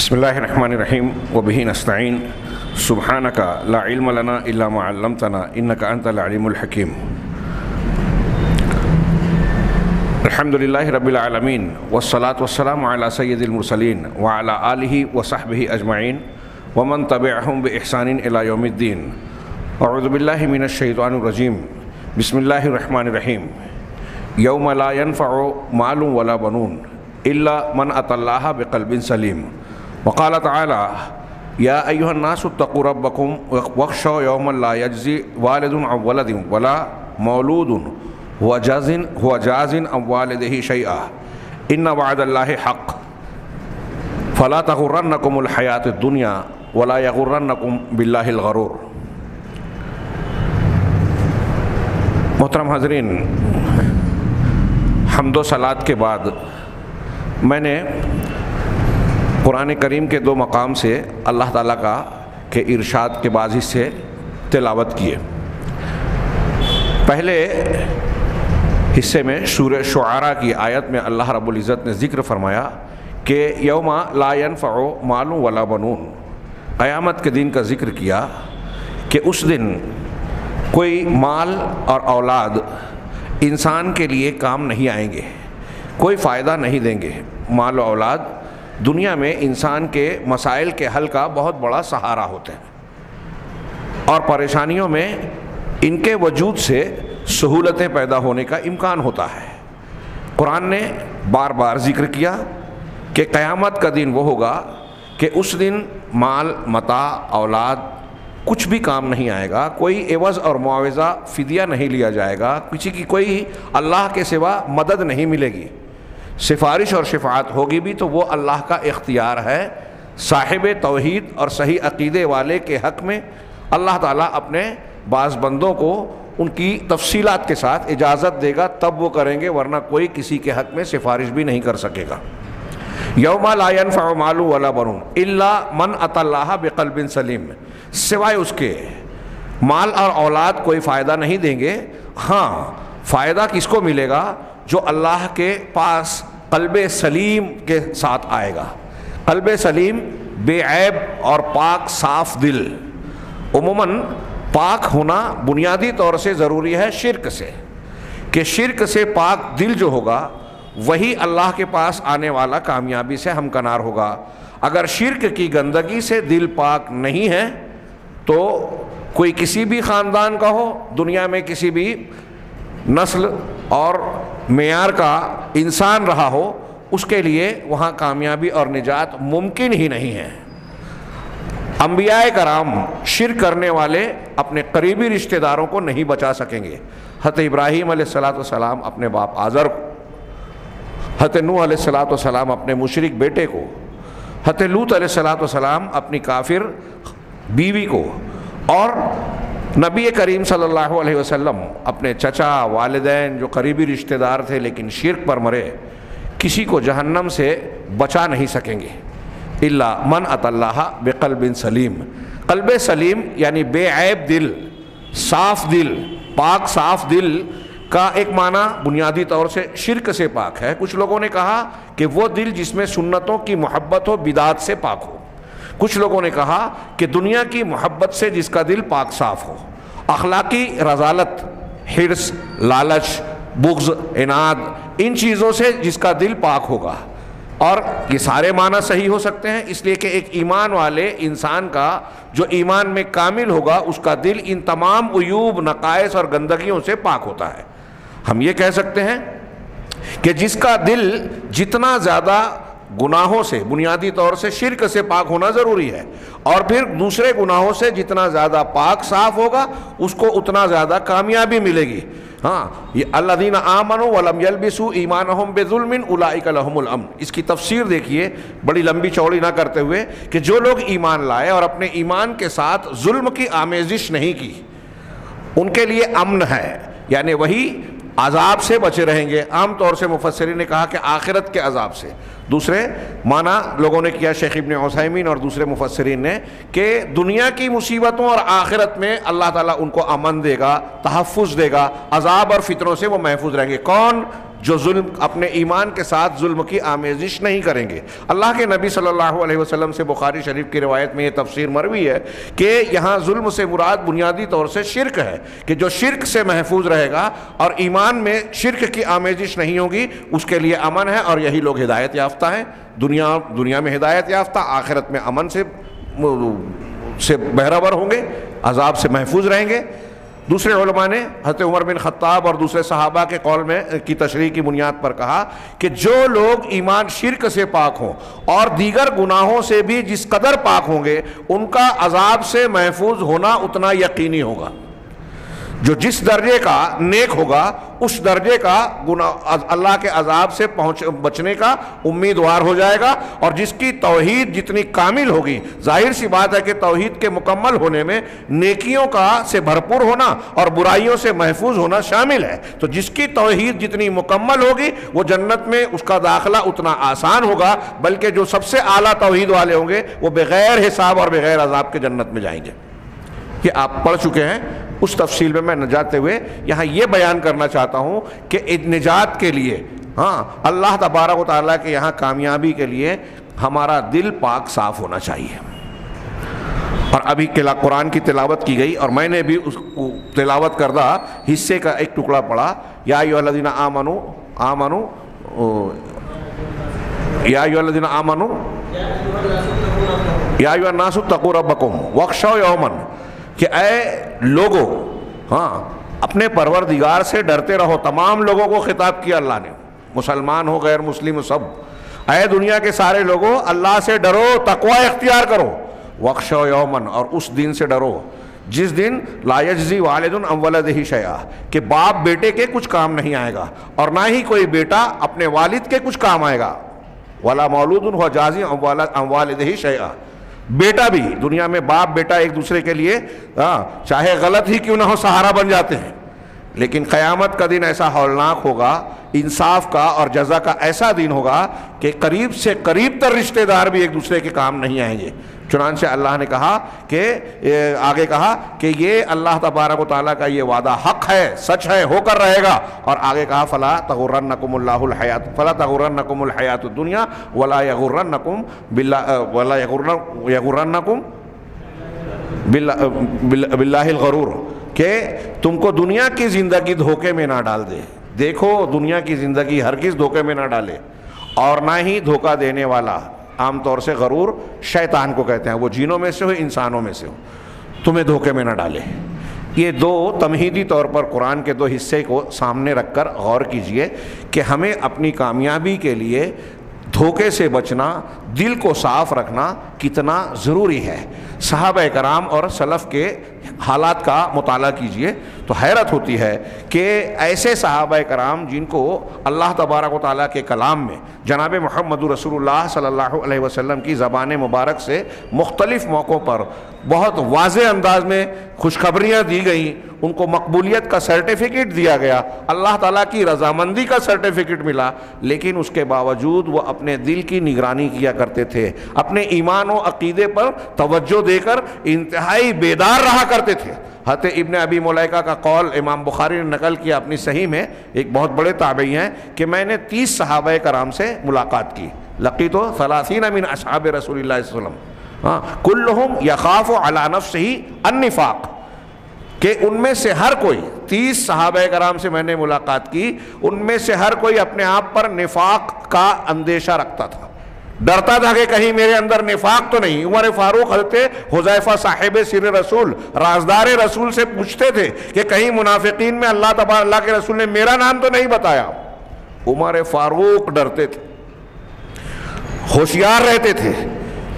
بسم اللہ الرحمن الرحیم وبہ نستعین سبحانک لا علم لنا الا ما علمتنا انک انت العلیم الحکیم۔ الحمد للہ رب العالمین والصلاة والسلام علی سید المرسلین وعلی آلہ وصحبہ اجمعین ومن تبعہم بإحسان الی یوم الدین۔ اعوذ باللہ من الشیطان الرجیم، بسم اللہ الرحمن الرحیم۔ یوم لا ينفع مال ولا بنون الا من اتى اللہ بقلب سلیم۔ وقال تعالی یا ایھا الناس اتقوا ربکم واخشوا یوما لا یجزی والد عن ولد ولا مولود هو جاز عن والدہ شیئا ان وعد اللہ حق فلا تغرنکم الحیاۃ الدنیا ولا یغرنکم باللہ الغرور۔ محترم حاضرین، حمد و صلوات کے بعد میں نے قرآن کریم کے دو مقام سے اللہ تعالیٰ کے ارشاد کے بعض حصے تلاوت کیے۔ پہلے حصے میں سورہ شعراء کی آیت میں اللہ رب العزت نے ذکر فرمایا کہ یوم لا ينفع مال ولا بنون، قیامت کے دن کا ذکر کیا کہ اس دن کوئی مال اور اولاد انسان کے لیے کام نہیں آئیں گے، کوئی فائدہ نہیں دیں گے۔ مال و اولاد دنیا میں انسان کے مسائل کے حل کا بہت بڑا سہارا ہوتے ہیں، اور پریشانیوں میں ان کے وجود سے سہولتیں پیدا ہونے کا امکان ہوتا ہے۔ قرآن نے بار بار ذکر کیا کہ قیامت کا دن وہ ہوگا کہ اس دن مال متاع اولاد کچھ بھی کام نہیں آئے گا، کوئی عوض اور معاوضہ فدیہ نہیں لیا جائے گا، کسی کی کوئی اللہ کے سوا مدد نہیں ملے گی۔ سفارش اور شفاعت ہوگی بھی تو وہ اللہ کا اختیار ہے۔ صاحب توحید اور صحیح عقیدے والے کے حق میں اللہ تعالیٰ اپنے بعض بندوں کو ان کی تفصیلات کے ساتھ اجازت دے گا، تب وہ کریں گے، ورنہ کوئی کسی کے حق میں سفارش بھی نہیں کر سکے گا۔ یوم لا ينفع مال ولا بنون الا من اتى اللہ بقلب سلیم، سوائے اس کے مال اور اولاد کوئی فائدہ نہیں دیں گے۔ ہاں، فائدہ کس کو ملے گا؟ جو اللہ کے پاس قلب سلیم کے ساتھ آئے گا۔ قلب سلیم بے عیب اور پاک صاف دل۔ عموماً پاک ہونا بنیادی طور سے ضروری ہے شرک سے، کہ شرک سے پاک دل جو ہوگا وہی اللہ کے پاس آنے والا کامیابی سے ہمکنار ہوگا۔ اگر شرک کی گندگی سے دل پاک نہیں ہے تو کوئی کسی بھی خاندان کا ہو، دنیا میں کسی بھی نسل اور معیار کا انسان رہا ہو، اس کے لیے وہاں کامیابی اور نجات ممکن ہی نہیں ہے۔ انبیاء کرام شرک کرنے والے اپنے قریبی رشتہ داروں کو نہیں بچا سکیں گے۔ حضرت ابراہیم علیہ السلام اپنے باپ آزر کو، حضرت نوح علیہ السلام اپنے مشرک بیٹے کو، حضرت لوط علیہ السلام اپنی کافر بیوی کو، اور نبی کریم صلی اللہ علیہ وسلم اپنے چچا والدین جو قریبی رشتہ دار تھے لیکن شرک پر مرے، کسی کو جہنم سے بچا نہیں سکیں گے الا من اتى اللہ بقلب سلیم۔ قلب سلیم یعنی بے عیب دل، صاف دل، پاک صاف دل کا ایک معنی بنیادی طور سے شرک سے پاک ہے۔ کچھ لوگوں نے کہا کہ وہ دل جس میں سنتوں کی محبت ہو، بدعات سے پاک ہو۔ کچھ لوگوں نے کہا کہ دنیا کی محبت سے جس کا دل پاک صاف ہو، اخلاقی رذالت، حرص، لالچ، بغض، عناد، ان چیزوں سے جس کا دل پاک ہوگا۔ اور یہ سارے معنی صحیح ہو سکتے ہیں، اس لیے کہ ایک ایمان والے انسان کا جو ایمان میں کامل ہوگا اس کا دل ان تمام عیوب، نقائص اور گندگیوں سے پاک ہوتا ہے۔ ہم یہ کہہ سکتے ہیں کہ جس کا دل جتنا زیادہ گناہوں سے، بنیادی طور سے شرک سے پاک ہونا ضروری ہے، اور پھر دوسرے گناہوں سے جتنا زیادہ پاک صاف ہوگا اس کو اتنا زیادہ کامیابی ملے گی۔ ہاں، یہ الذین آمنوا ولم یلبسوا ایمانہم بظلم اولئک لہم الامن، اس کی تفسیر دیکھیے بڑی لمبی چوڑی نہ کرتے ہوئے، کہ جو لوگ ایمان لائے اور اپنے ایمان کے ساتھ ظلم کی آمیزش نہیں کی، ان کے لیے امن ہے، یعنی وہی عذاب سے بچے رہیں گے۔ عام طور سے مفسرین نے کہا کہ آخرت کے عذاب سے، دوسرے معنی لوگوں نے کیا، شیخ ابن عثیمین اور دوسرے مفسرین نے، کہ دنیا کی مصیبتوں اور آخرت میں اللہ تعالیٰ ان کو امن دے گا، تحفظ دے گا، عذاب اور فتنوں سے وہ محفوظ رہیں گے۔ کون؟ جو ظلم اپنے ایمان کے ساتھ ظلم کی آمیزش نہیں کریں گے۔ اللہ کے نبی صلی اللہ علیہ وسلم سے بخاری شریف کی روایت میں یہ تفسیر مروی ہے کہ یہاں ظلم سے مراد بنیادی طور سے شرک ہے، کہ جو شرک سے محفوظ رہے گا اور ایمان میں شرک کی آمیزش نہیں ہوگی اس کے لیے امن ہے، اور یہی لوگ ہدایت یافتہ ہیں، دنیا میں ہدایت یافتہ، آخرت میں امن سے بہرور ہوں گے، عذاب سے محفوظ رہیں گے۔ دوسرے علماء نے حضرت عمر بن خطاب اور دوسرے صحابہ کے قول میں کی تشریح کی بنیاد پر کہا کہ جو لوگ ایمان شرک سے پاک ہوں اور دیگر گناہوں سے بھی جس قدر پاک ہوں گے ان کا عذاب سے محفوظ ہونا اتنا یقینی ہوگا۔ جو جس درجے کا نیک ہوگا اس درجے کا اللہ کے عذاب سے بچنے کا امیدوار ہو جائے گا، اور جس کی توحید جتنی کامل ہوگی، ظاہر سی بات ہے کہ توحید کے مکمل ہونے میں نیکیوں کا سے بھرپور ہونا اور برائیوں سے محفوظ ہونا شامل ہے، تو جس کی توحید جتنی مکمل ہوگی وہ جنت میں اس کا داخلہ اتنا آسان ہوگا، بلکہ جو سب سے اعلیٰ توحید والے ہوں گے وہ بغیر حساب اور بغیر عذاب کے جنت میں جائیں گے۔ یہ آپ پڑھ چکے ہیں، اس تفصیل میں نہ جاتے ہوئے یہاں یہ بیان کرنا چاہتا ہوں کہ نجات کے لیے اللہ تبارک و تعالیٰ کے یہاں کامیابی کے لیے ہمارا دل پاک صاف ہونا چاہیے۔ اور ابھی قرآن کی تلاوت کی گئی اور میں نے بھی اس تلاوت کردہ حصے کا ایک ٹکڑا پڑھا، یا ایھا الذین آمنوا یا ایھا الناس اتقوا ربکم واخشوا یوما، کہ اے لوگو اپنے پروردگار سے ڈرتے رہو۔ تمام لوگوں کو خطاب کیا اللہ نے، مسلمان ہو غیر مسلم سب، اے دنیا کے سارے لوگوں اللہ سے ڈرو، تقوی اختیار کرو، واخشوا یوما، اور اس دن سے ڈرو جس دن لا یجزی والد عن ولدہ شیئا، کہ باپ بیٹے کے کچھ کام نہیں آئے گا اور نہ ہی کوئی بیٹا اپنے والد کے کچھ کام آئے گا، ولا مولود هو جازی عن والدہ شیئا، بیٹا بھی دنیا میں باپ بیٹا ایک دوسرے کے لیے چاہے غلط ہی کیوں نہ ہو سہارا بن جاتے ہیں، لیکن قیامت کا دن ایسا ہولناک ہوگا، انصاف کا اور جزا کا ایسا دن ہوگا کہ قریب سے قریب تر رشتہ دار بھی ایک دوسرے کے کام نہیں آئیں گے۔ چنانچہ اللہ نے کہا کہ آگے کہا کہ یہ اللہ تبارک و تعالیٰ کا یہ وعدہ حق ہے، سچ ہے، ہو کر رہے گا، اور آگے کہا فلا تغرنکم الحیات الدنیا ولا یغرنکم باللہ الغرور، کہ تم کو دنیا کی زندگی دھوکے میں نہ ڈال دے۔ دیکھو دنیا کی زندگی ہرگز دھوکے میں نہ ڈالے، اور نہ ہی دھوکہ دینے والا، عام طور سے غرور شیطان کو کہتے ہیں، وہ جنوں میں سے ہو انسانوں میں سے ہو، تمہیں دھوکے میں نہ ڈالے۔ یہ دو تمہیدی طور پر قرآن کے دو حصے کو سامنے رکھ کر غور کیجئے کہ ہمیں اپنی کامیابی کے لیے دھوکے سے بچنا، دل کو صاف رکھنا کتنا ضروری ہے۔ صحابہ کرام اور سلف کے حالات کا مطالعہ کیجئے تو حیرت ہوتی ہے کہ ایسے صحابہ کرام جن کو اللہ تبارک و تعالیٰ کے کلام میں جناب محمد رسول اللہ صلی اللہ علیہ وسلم کی زبان مبارک سے مختلف موقعوں پر بہت واضح انداز میں خوشخبریاں دی گئیں، ان کو مقبولیت کا سرٹیفکیٹ دیا گیا، اللہ تعالیٰ کی رضامندی کا سرٹیفکیٹ ملا، لیکن اس کے باوجود وہ اپنے دل کی نگرانی کیا کرتے تھے، اپنے ایمان و عقیدے پر توجہ دے کر انتہائی بیدار رہا کرتے تھے۔ حضرت ابن ابی ملیکہ کا قول امام بخاری نے نقل کیا اپنی صحیح میں، ایک بہت بڑے تابعی ہیں، کہ میں نے 30 صحابہ کرام سے ملاقات کی، لقیت 30 من اصحاب رسول اللہ صلی اللہ علیہ وسلم کلہم یخاف علی نفسہ النفاق، کہ ان میں سے ہر کوئی 30 صحابہ کرام سے میں نے ملاقات کی، ان میں سے ہر کوئی اپنے آپ پر نفاق کا اندیشہ رکھتا تھا، ڈرتا تھا کہ کہیں میرے اندر نفاق تو نہیں۔ عمر فاروق حضرت حذیفہ صاحب سر رسول، رازدار رسول سے پوچھتے تھے کہ کہیں منافقین میں اللہ کے رسول نے میرا نام تو نہیں بتایا۔ عمر فاروق ڈرتے تھے، ہوشیار رہتے تھے۔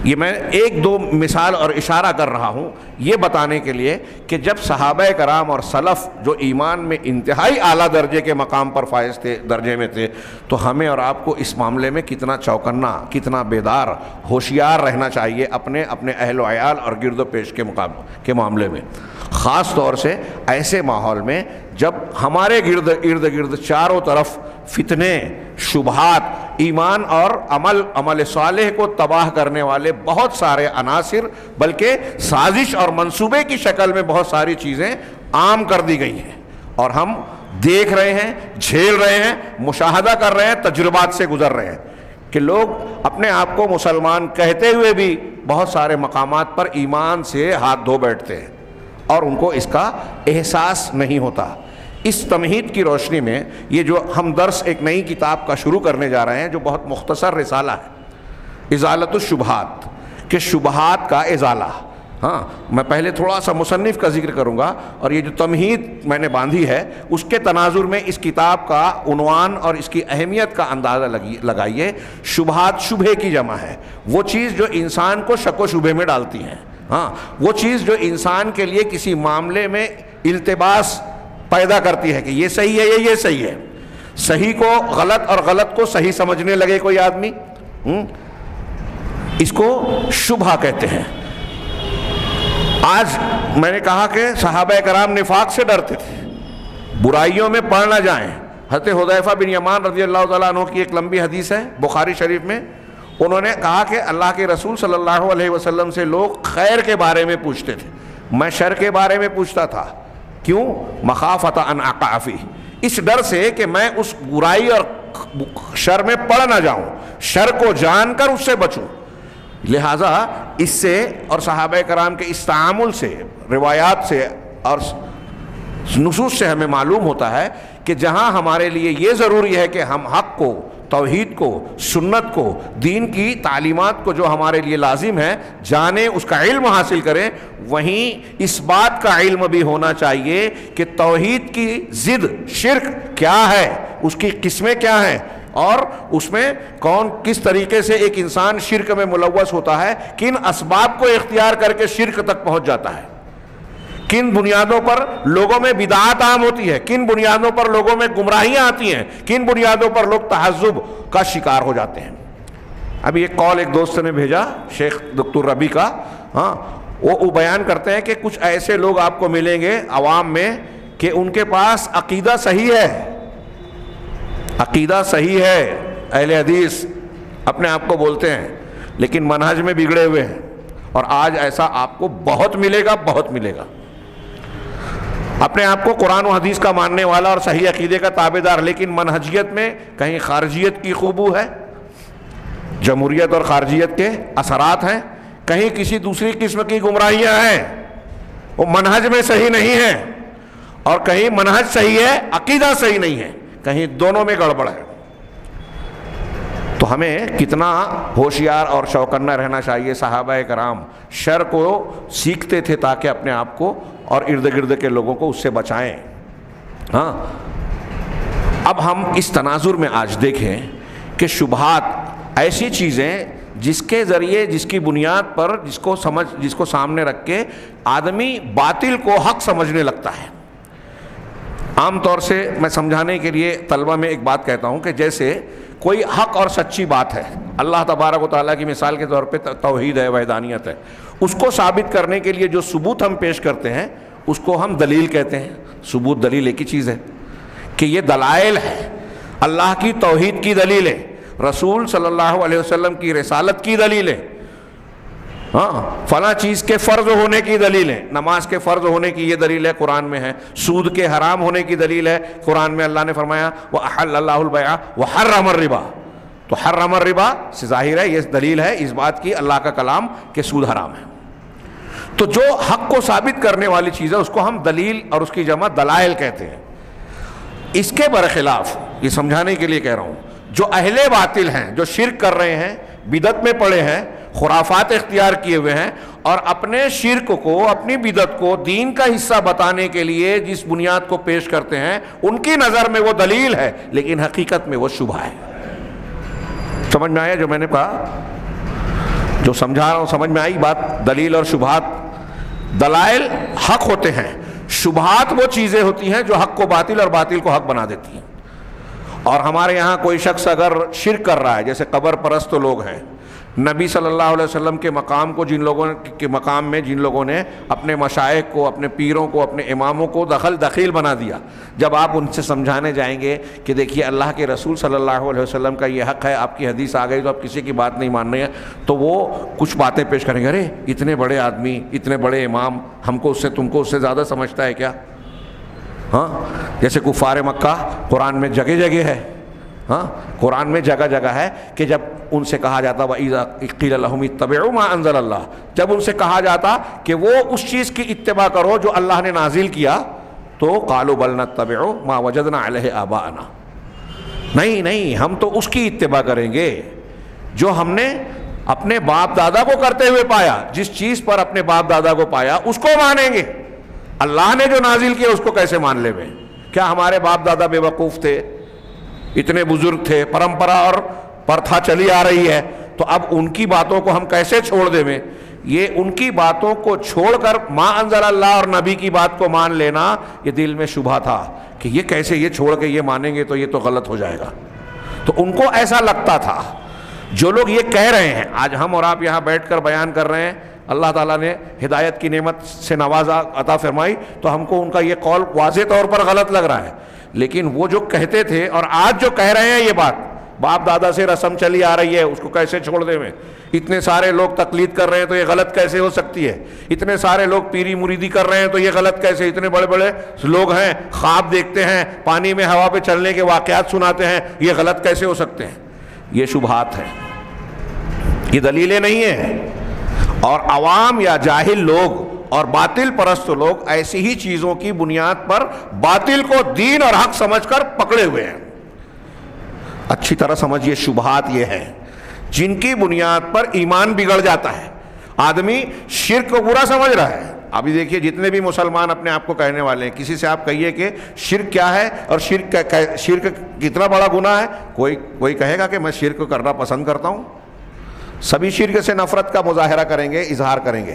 یہ میں ایک دو مثال اور اشارہ کر رہا ہوں یہ بتانے کے لیے کہ جب صحابہ کرام اور سلف جو ایمان میں انتہائی اعلیٰ درجے کے مقام پر فائز تھے، درجے میں تھے، تو ہمیں اور آپ کو اس معاملے میں کتنا چوکنا، کتنا بیدار، ہوشیار رہنا چاہیے اپنے اہل و عیال اور گرد و پیش کے معاملے میں، خاص طور سے ایسے ماحول میں جب ہمارے ارد گرد چاروں طرف فتنے، شبہات، ایمان اور عمل صالح کو تباہ کرنے والے بہت سارے عناصر، بلکہ سازش اور منصوبے کی شکل میں بہت ساری چیزیں عام کر دی گئی ہیں، اور ہم دیکھ رہے ہیں، جھیل رہے ہیں، مشاہدہ کر رہے ہیں، تجربات سے گزر رہے ہیں کہ لوگ اپنے آپ کو مسلمان کہتے ہوئے بھی بہت سارے مقامات پر ایمان سے ہاتھ دھو بیٹھتے ہیں اور ان کو اس کا احساس نہیں ہوتا۔ اس تمہید کی روشنی میں یہ جو ہم درس ایک نئی کتاب کا شروع کرنے جا رہے ہیں جو بہت مختصر رسالہ ہے، ازالۃ الشبہات، کہ شبہات کا ازالہ۔ ہاں، میں پہلے تھوڑا سا مصنف کا ذکر کروں گا، اور یہ جو تمہید میں نے باندھی ہے اس کے تناظر میں اس کتاب کا عنوان اور اس کی اہمیت کا اندازہ لگائیے۔ شبہات شبہ کی جمع ہے، وہ چیز جو انسان کو شک و شبہ میں ڈالتی ہیں، ہاں، وہ چیز جو انسان کے لیے کسی معاملے میں التباس پیدا کرتی ہے کہ یہ صحیح ہے یہ صحیح ہے، صحیح کو غلط اور غلط کو صحیح سمجھنے لگے کوئی آدمی، اس کو شبہ کہتے ہیں۔ آج میں نے کہا کہ صحابہ کرام نفاق سے ڈرتے تھے، برائیوں میں پڑ نہ جائیں۔ حضرت حذیفہ بن یمان رضی اللہ تعالیٰ عنہ کی ایک لمبی حدیث ہے بخاری شریف میں، انہوں نے کہا کہ اللہ کے رسول صلی اللہ علیہ وسلم سے لوگ خیر کے بارے میں پوچھتے تھے، میں شر کے بارے میں پوچھتا تھا، کیوں؟ مخافۃ ان اقع فیہ، اس ڈر سے کہ میں اس برائی اور شر میں پڑ نہ جاؤں، شر کو جان کر اس سے بچوں۔ لہٰذا اس سے اور صحابہ کرام کے اس تعامل سے، روایات سے اور نصوص سے ہمیں معلوم ہوتا ہے کہ جہاں ہمارے لیے یہ ضروری ہے کہ ہم حق کو، توحید کو، سنت کو، دین کی تعلیمات کو جو ہمارے لیے لازم ہے جانیں، اس کا علم حاصل کریں، وہیں اس بات کا علم بھی ہونا چاہیے کہ توحید کی ضد شرک کیا ہے، اس کی قسمیں کیا ہیں، اور اس میں کون کس طریقے سے ایک انسان شرک میں ملوث ہوتا ہے، کن اسباب کو اختیار کر کے شرک تک پہنچ جاتا ہے، کن بنیادوں پر لوگوں میں بدعات عام ہوتی ہے، کن بنیادوں پر لوگوں میں گمراہیاں آتی ہیں، کن بنیادوں پر لوگ تحزب کا شکار ہو جاتے ہیں۔ ابھی ایک کال ایک دوست نے بھیجا شیخ دکتور ربی کا، ہاں، وہ بیان کرتے ہیں کہ کچھ ایسے لوگ آپ کو ملیں گے عوام میں کہ ان کے پاس عقیدہ صحیح ہے، عقیدہ صحیح ہے، اہل حدیث اپنے آپ کو بولتے ہیں، لیکن منہج میں بگڑے ہوئے ہیں، اور آج ایسا آپ کو بہت ملے گا، بہت ملے گا۔ اپنے آپ کو قرآن و حدیث کا ماننے والا اور صحیح عقیدے کا تابعدار، لیکن منہجیت میں کہیں خارجیت کی خوبو ہے، جمہوریت اور خارجیت کے اثرات ہیں، کہیں کسی دوسری قسم کی گمراہیاں ہیں، وہ منہج میں صحیح نہیں ہے، اور کہیں منہج صحیح ہے عقیدہ صحیح نہیں ہے، کہیں دونوں میں گڑبڑ ہے۔ تو ہمیں کتنا ہوشیار اور چوکنا رہنا چاہیے۔ صحابہ کرام شر کو سیکھتے تھے تاکہ اپنے آپ کو اور ارد گرد کے لوگوں کو اس سے بچائیں۔ ہاں، اب ہم اس تناظر میں آج دیکھیں کہ شبہات ایسی چیزیں جس کے ذریعے، جس کی بنیاد پر، جس کو سامنے رکھ کے آدمی باطل کو حق سمجھنے لگتا ہے۔ عام طور سے میں سمجھانے کے لیے طلبہ میں ایک بات کہتا ہوں کہ جیسے کوئی حق اور سچی بات ہے، اللہ تبارک و تعالیٰ کی مثال کے طور پہ توحید ہے، وحدانیت ہے، اس کو ثابت کرنے کے لیے جو ثبوت ہم پیش کرتے ہیں اس کو ہم دلیل کہتے ہیں۔ ثبوت، دلیل ایک ہی چیز ہے کہ یہ دلائل ہے، اللہ کی توحید کی دلیل ہے، رسول صلی اللہ علیہ وسلم کی رسالت کی دلیل ہے، ہاں، فلاں چیز کے فرض ہونے کی دلیل ہے، نماز کے فرض ہونے کی یہ دلیل ہے، قرآن میں ہے، سود کے حرام ہونے کی دلیل ہے، قرآن میں اللہ نے فرمایا وَأَحَلَّ اللَّهُ الْبَيْعَ وَحَرَّمَ الرِّبَا، تو حرم الربا سے ظاہر ہے یہ دلیل ہے اس بات کی اللہ کا کلام کہ سود حرام ہے۔ تو جو حق کو ثابت کرنے والی چیز ہے اس کو ہم دلیل اور اس کی جمع دلائل کہتے ہیں۔ اس کے برخلاف یہ سمجھانے کے لیے کہہ رہا ہوں، جو اہل باطل ہیں، جو شرک کر رہے ہیں، بدعت میں پڑے ہیں، خرافات اختیار کیے ہوئے ہیں، اور اپنے شرک کو، اپنی بدعت کو دین کا حصہ بتانے کے لیے جس بنیاد کو پیش کرتے ہیں ان کی نظر میں وہ دلیل ہے، لیکن حقیقت میں وہ شبہ ہے۔ سمجھ میں آیا جو میں نے کہا؟ جو سمجھا رہا ہوں سمجھ میں آئی بات؟ دلیل اور شبہات، دلائل حق ہوتے ہیں، شبہات وہ چیزیں ہوتی ہیں جو حق کو باطل اور باطل کو حق بنا دیتی ہیں۔ اور ہمارے یہاں کوئی شخص اگر شرک کر رہا ہے، جیسے قبر پرست لوگ ہیں، نبی صلی اللہ علیہ وسلم کے مقام کو جن لوگوں نے اپنے مشائخ کو، اپنے پیروں کو، اپنے اماموں کو دخیل بنا دیا، جب آپ ان سے سمجھانے جائیں گے کہ دیکھیے اللہ کے رسول صلی اللہ علیہ وسلم کا یہ حق ہے، آپ کی حدیث آ گئی تو آپ کسی کی بات نہیں مان رہے ہیں، تو وہ کچھ باتیں پیش کریں گے، ارے اتنے بڑے آدمی، اتنے بڑے امام، ہم کو اس سے، تم کو اس سے زیادہ سمجھتا ہے کیا؟ ہاں جیسے کفار مکہ قرآن میں جگہ جگہ ہے، ہاں قرآن میں جگہ جگہ ہے کہ جب ان سے کہا جاتا وَإِذَا قِيلَ لَهُمُ اتَّبِعُوا مَا أَنزَلَ اللَّهُ، جب ان سے کہا جاتا کہ وہ اس چیز کی اتباع کرو جو اللہ نے نازل کیا، تو قَالُوا بَلْ نَتَّبِعُ مَا وَجَدْنَا عَلَيْهِ آبَاءَنَا، نہیں ہم تو اس کی اتباع کریں گے جو ہم نے اپنے باپ دادا کو کرتے ہوئے پایا، جس چیز پر اپنے باپ دادا کو پایا اس کو مانیں گے۔ اللہ نے جو نازل کیا اس کو کیسے مان لے میں؟ کیا ہمارے باپ دادا بے وقوف تھے؟ اتنے بزرگ تھے، پرمپرا اور پرتھا چلی آ رہی ہے، تو اب ان کی باتوں کو ہم کیسے چھوڑ دیں میں؟ یہ ان کی باتوں کو چھوڑ کر ما انزل اللہ اور نبی کی بات کو مان لینا، یہ دل میں شبہ تھا کہ یہ کیسے، یہ چھوڑ کے یہ مانیں گے تو یہ تو غلط ہو جائے گا۔ تو ان کو ایسا لگتا تھا۔ جو لوگ یہ کہہ رہے ہیں، آج ہم اور آپ یہاں بیٹھ کر بیان کر رہے ہیں، اللہ تعالیٰ نے ہدایت کی نعمت سے نوازا عطا فرمائی، تو ہم کو ان کا یہ قول واضح طور پر غلط لگ رہا ہے، لیکن وہ جو کہتے تھے اور آج جو کہہ رہے ہیں یہ بات، باپ دادا سے رسم چلی آ رہی ہے اس کو کیسے چھوڑ دیں میں؟ اتنے سارے لوگ تقلید کر رہے ہیں تو یہ غلط کیسے ہو سکتی ہے؟ اتنے سارے لوگ پیری مریدی کر رہے ہیں تو یہ غلط کیسے؟ اتنے بڑے بڑے لوگ ہیں، خواب دیکھتے ہیں، پانی میں ہوا پہ چلنے کے واقعات سناتے ہیں، یہ غلط کیسے ہو سکتے ہیں؟ یہ شبہات ہیں، یہ دلیلیں نہیں ہیں۔ اور عوام یا جاہل لوگ اور باطل پرست لوگ ایسی ہی چیزوں کی بنیاد پر باطل کو دین اور حق سمجھ کر پکڑے ہوئے ہیں۔ اچھی طرح سمجھیے، شبہات یہ ہیں جن کی بنیاد پر ایمان بگڑ جاتا ہے۔ آدمی شرک کو برا سمجھ رہا ہے۔ ابھی دیکھیے جتنے بھی مسلمان اپنے آپ کو کہنے والے ہیں، کسی سے آپ کہیے کہ شرک کیا ہے اور شرک کتنا بڑا گناہ ہے، کوئی کہے گا کہ میں شرک کرنا پسند کرتا ہوں۔ سبھی شرک سے نفرت کا مظاہرہ کریں گے، اظہار کریں گے،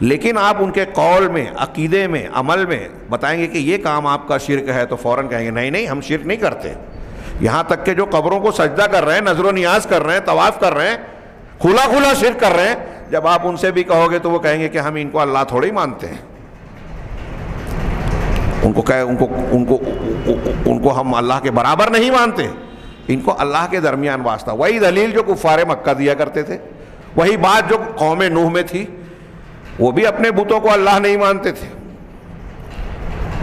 لیکن آپ ان کے قول میں، عقیدے میں، عمل میں بتائیں گے کہ یہ کام آپ کا شرک ہے تو فوراً کہیں گے نہیں ہم شرک نہیں کرتے۔ یہاں تک کہ جو قبروں کو سجدہ کر رہے ہیں، نظر و نیاز کر رہے ہیں، طواف کر رہے ہیں، کھلا شرک کر رہے ہیں، جب آپ ان سے بھی کہو گے تو وہ کہیں گے کہ ہم ان کو اللہ تھوڑی مانتے ہیں، ان کو ہم اللہ کے برابر نہیں مانتے، ان کو اللہ کے درمیان واسطہ۔ وہی دلیل جو کفار مکہ دیا کرتے تھے، وہی بات جو قوم نوح میں تھی، وہ بھی اپنے بتوں کو اللہ نہیں مانتے تھے،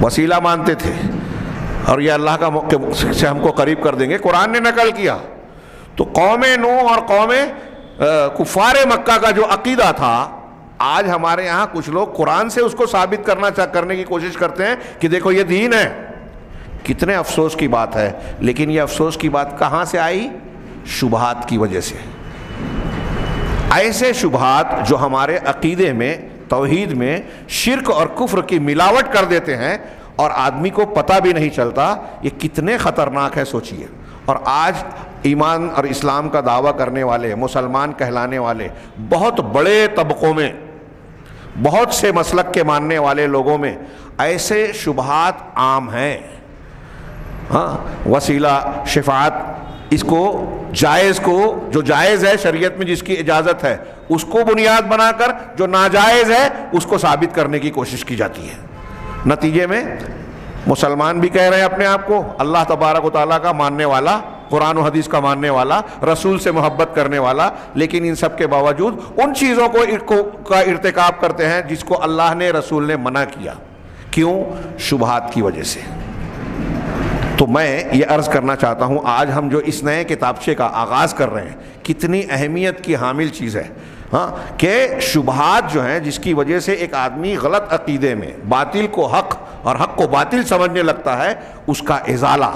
وسیلہ مانتے تھے، اور یہ اللہ کا سے ہم کو قریب کر دیں گے، قرآن نے نقل کیا۔ تو قوم نوح اور قوم کفار مکہ کا جو عقیدہ تھا، آج ہمارے یہاں کچھ لوگ قرآن سے اس کو ثابت کرنے کی کوشش کرتے ہیں کہ دیکھو یہ دین ہے۔ کتنے افسوس کی بات ہے، لیکن یہ افسوس کی بات کہاں سے آئی؟ شبہات کی وجہ سے۔ ایسے شبہات جو ہمارے عقیدے میں، توحید میں شرک اور کفر کی ملاوٹ کر دیتے ہیں اور آدمی کو پتہ بھی نہیں چلتا، یہ کتنے خطرناک ہے سوچئے۔ اور آج ایمان اور اسلام کا دعویٰ کرنے والے، مسلمان کہلانے والے بہت بڑے طبقوں میں، بہت سے مسلک کے ماننے والے لوگوں میں ایسے شبہات عام ہیں۔ ہاں، وسیلہ، شفاعت، اس کو جائز کو، جو جائز ہے شریعت میں جس کی اجازت ہے، اس کو بنیاد بنا کر جو ناجائز ہے اس کو ثابت کرنے کی کوشش کی جاتی ہے۔ نتیجے میں مسلمان بھی کہہ رہے ہیں اپنے آپ کو اللہ تبارک و تعالیٰ کا ماننے والا، قرآن و حدیث کا ماننے والا، رسول سے محبت کرنے والا، لیکن ان سب کے باوجود ان چیزوں کا ارتکاب کرتے ہیں جس کو اللہ نے، رسول نے منع کیا۔ کیوں؟ شبہات کی وجہ سے۔ تو میں یہ عرض کرنا چاہتا ہوں، آج ہم جو اس نئے کتابچے کا آغاز کر رہے ہیں، کتنی اہمیت کی حامل چیز ہے، ہاں، کہ شبہات جو ہیں جس کی وجہ سے ایک آدمی غلط عقیدے میں باطل کو حق اور حق کو باطل سمجھنے لگتا ہے، اس کا ازالہ،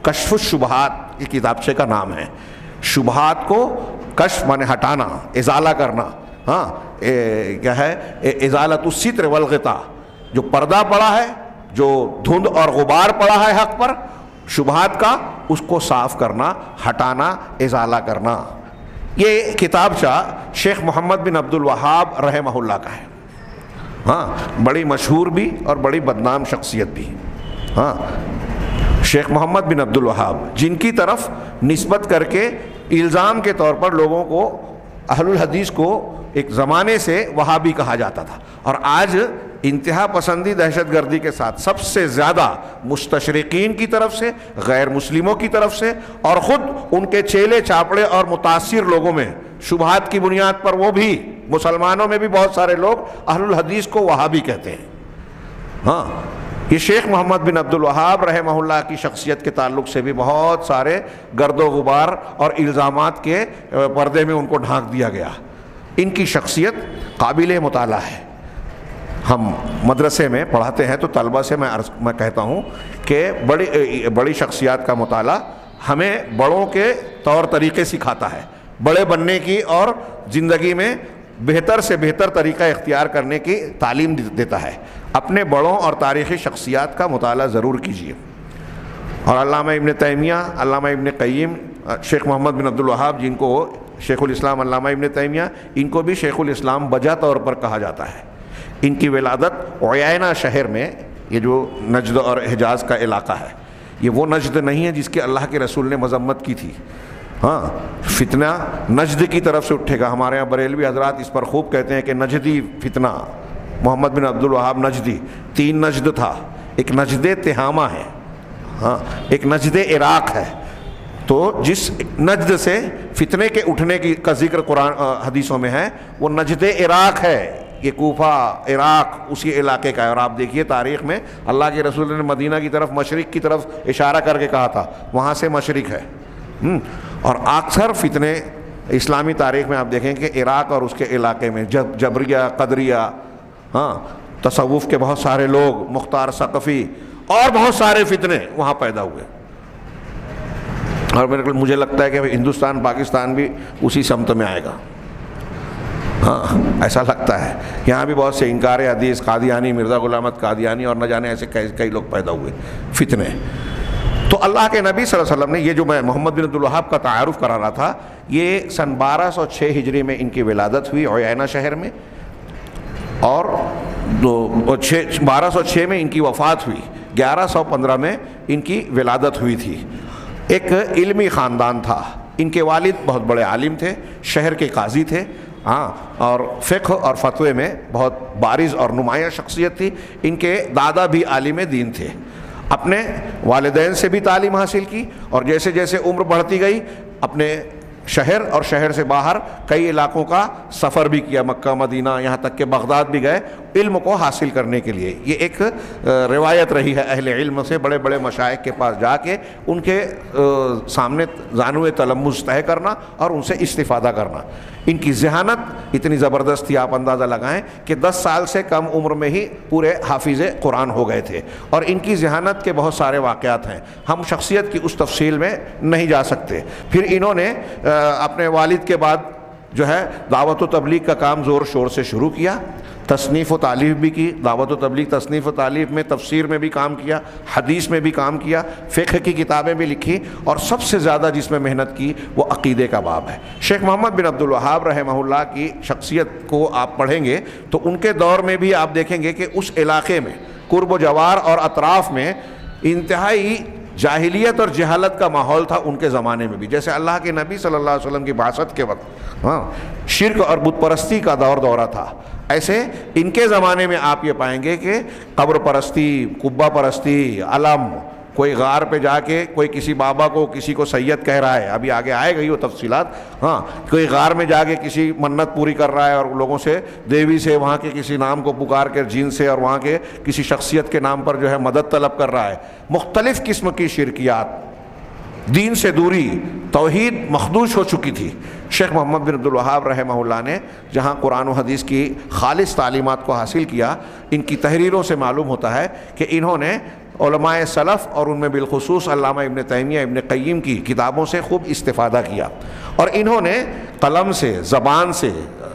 کشف الشبہات یہ کتابچے کا نام ہے۔ شبہات کو کشف مانے ہٹانا، ازالہ کرنا، ہاں، کیا ہے؟ ازالۃ الستر والغطاء، جو پردہ پڑا ہے، جو دھند اور غبار پڑا ہے حق پر، شبہات کا، اس کو صاف کرنا، ہٹانا، ازالہ کرنا۔ یہ کتابچہ شیخ محمد بن عبد الوہاب رحمہ اللہ کا ہے، ہاں، بڑی مشہور بھی اور بڑی بدنام شخصیت بھی، ہاں، شیخ محمد بن عبد الوہاب، جن کی طرف نسبت کر کے الزام کے طور پر لوگوں کو، اہل الحدیث کو ایک زمانے سے وہابی کہا جاتا تھا، اور آج انتہا پسندی دہشت گردی کے ساتھ سب سے زیادہ مستشرقین کی طرف سے، غیر مسلموں کی طرف سے، اور خود ان کے چیلے چاپڑے اور متاثر لوگوں میں شبہات کی بنیاد پر، وہ بھی مسلمانوں میں بھی بہت سارے لوگ اہل الحدیث کو وہابی کہتے ہیں۔ ہاں، یہ شیخ محمد بن عبد الوہاب رحمہ اللہ کی شخصیت کے تعلق سے بھی بہت سارے گرد و غبار اور الزامات کے پردے میں ان کو ڈھانک دیا گیا۔ ان کی شخصیت قابل مطالعہ ہے۔ ہم مدرسے میں پڑھاتے ہیں تو طلبہ سے میں کہتا ہوں کہ بڑی شخصیات کا مطالعہ ہمیں بڑوں کے طور طریقے سکھاتا ہے، بڑے بننے کی اور زندگی میں بہتر سے بہتر طریقہ اختیار کرنے کی تعلیم دیتا ہے۔ اپنے بڑوں اور تاریخی شخصیات کا مطالعہ ضرور کیجیے۔ اور علامہ ابن تیمیہ، علامہ ابن قیم، شیخ محمد بن عبد الوہاب جن کو شیخ الاسلام علامہ ابن تیمیہ، ان کو بھی شیخ الاسلام بجا طور پر کہا جاتا ہے۔ ان کی ولادت عیینہ شہر میں، یہ جو نجد اور حجاز کا علاقہ ہے، یہ وہ نجد نہیں ہے جس کے اللہ کے رسول نے مذمت کی تھی۔ ہاں، فتنہ نجد کی طرف سے اٹھے گا۔ ہمارے یہاں بریلوی حضرات اس پر خوب کہتے ہیں کہ نجدی فتنہ، محمد بن عبد الوہاب نجدی، 3 نجد تھا، ایک نجد تہامہ ہے، ہاں، ایک نجد عراق ہے۔ تو جس نجد سے فتنے کے اٹھنے کا ذکر قرآن حدیثوں میں ہے، وہ نجد عراق ہے۔ یہ کوفہ، عراق اسی علاقے کا ہے۔ اور آپ دیکھیے تاریخ میں اللہ کے رسول نے مدینہ کی طرف، مشرق کی طرف اشارہ کر کے کہا تھا، وہاں سے مشرق ہے۔ اور اکثر فتنے اسلامی تاریخ میں آپ دیکھیں کہ عراق اور اس کے علاقے میں جبریہ، قدریہ، ہاں، تصوف کے بہت سارے لوگ، مختار ثقفی اور بہت سارے فتنے وہاں پیدا ہوئے۔ اور مجھے لگتا ہے کہ ہندوستان، پاکستان بھی اسی سمت میں آئے گا، ہاں، ایسا لگتا ہے۔ یہاں بھی بہت سے انکار حدیث، قادیانی، مرزا غلام احمد قادیانی اور نہ جانے ایسے کئی لوگ پیدا ہوئے فتنے۔ تو اللہ کے نبی صلی اللہ علیہ وسلم نے، یہ جو میں محمد بن عبد الوہاب کا تعارف کرا رہا تھا، یہ سن 1206 ہجری میں ان کی ولادت ہوئی عیینہ شہر میں، اور 1206 میں ان کی وفات ہوئی، 1115 میں ان کی ولادت ہوئی تھی۔ ایک علمی خاندان تھا۔ ان کے والد بہت بڑے عالم تھے، شہر کے قاضی تھے، ہاں، اور فقہ اور فتوے میں بہت بارز اور نمایاں شخصیت تھی۔ ان کے دادا بھی عالم دین تھے۔ اپنے والدین سے بھی تعلیم حاصل کی، اور جیسے جیسے عمر بڑھتی گئی اپنے شہر اور شہر سے باہر کئی علاقوں کا سفر بھی کیا، مکہ، مدینہ، یہاں تک کہ بغداد بھی گئے علم کو حاصل کرنے کے لیے۔ یہ ایک روایت رہی ہے اہل علم سے، بڑے بڑے مشائخ کے پاس جا کے ان کے سامنے زانو تلمذ طے کرنا اور ان سے استفادہ کرنا۔ ان کی ذہانت اتنی زبردست تھی، آپ اندازہ لگائیں کہ 10 سال سے کم عمر میں ہی پورے حافظ قرآن ہو گئے تھے، اور ان کی ذہانت کے بہت سارے واقعات ہیں، ہم شخصیت کی اس تفصیل میں نہیں جا سکتے۔ پھر انہوں نے اپنے والد کے بعد جو ہے دعوت و تبلیغ کا کام زور شور سے شروع کیا، تصنیف و تالیف بھی کی، دعوت و تبلیغ، تصنیف و تالیف میں، تفسیر میں بھی کام کیا، حدیث میں بھی کام کیا، فقہ کی کتابیں بھی لکھی، اور سب سے زیادہ جس میں محنت کی وہ عقیدے کا باب ہے۔ شیخ محمد بن عبد الوہاب رحمہ اللہ کی شخصیت کو آپ پڑھیں گے تو ان کے دور میں بھی آپ دیکھیں گے کہ اس علاقے میں، قرب و جوار اور اطراف میں، انتہائی جاہلیت اور جہالت کا ماحول تھا ان کے زمانے میں بھی۔ جیسے اللہ کے نبی صلی اللہ علیہ وسلم کی بعثت کے وقت شرک اور بت پرستی کا دورہ تھا، ایسے ان کے زمانے میں آپ یہ پائیں گے کہ قبر پرستی، قبہ پرستی، علم، کوئی غار پہ جا کے کوئی کسی بابا کو، کسی کو سید کہہ رہا ہے، ابھی آگے آئے گئی وہ تفصیلات، ہاں، کوئی غار میں جا کے کسی منت پوری کر رہا ہے اور لوگوں سے، دیوی سے، وہاں کے کسی نام کو پکار کر، جن سے اور وہاں کے کسی شخصیت کے نام پر جو ہے مدد طلب کر رہا ہے۔ مختلف قسم کی شرکیات، دین سے دوری، توحید مخدوش ہو چکی تھی۔ شیخ محمد بن عبد الوہاب رحمہ اللہ نے جہاں قرآن و حدیث کی خالص تعلیمات کو حاصل کیا، ان کی تحریروں سے معلوم ہوتا ہے کہ انہوں نے علماء سلف اور ان میں بالخصوص علامہ ابن تیمیہ، ابن قیم کی کتابوں سے خوب استفادہ کیا، اور انہوں نے قلم سے، زبان سے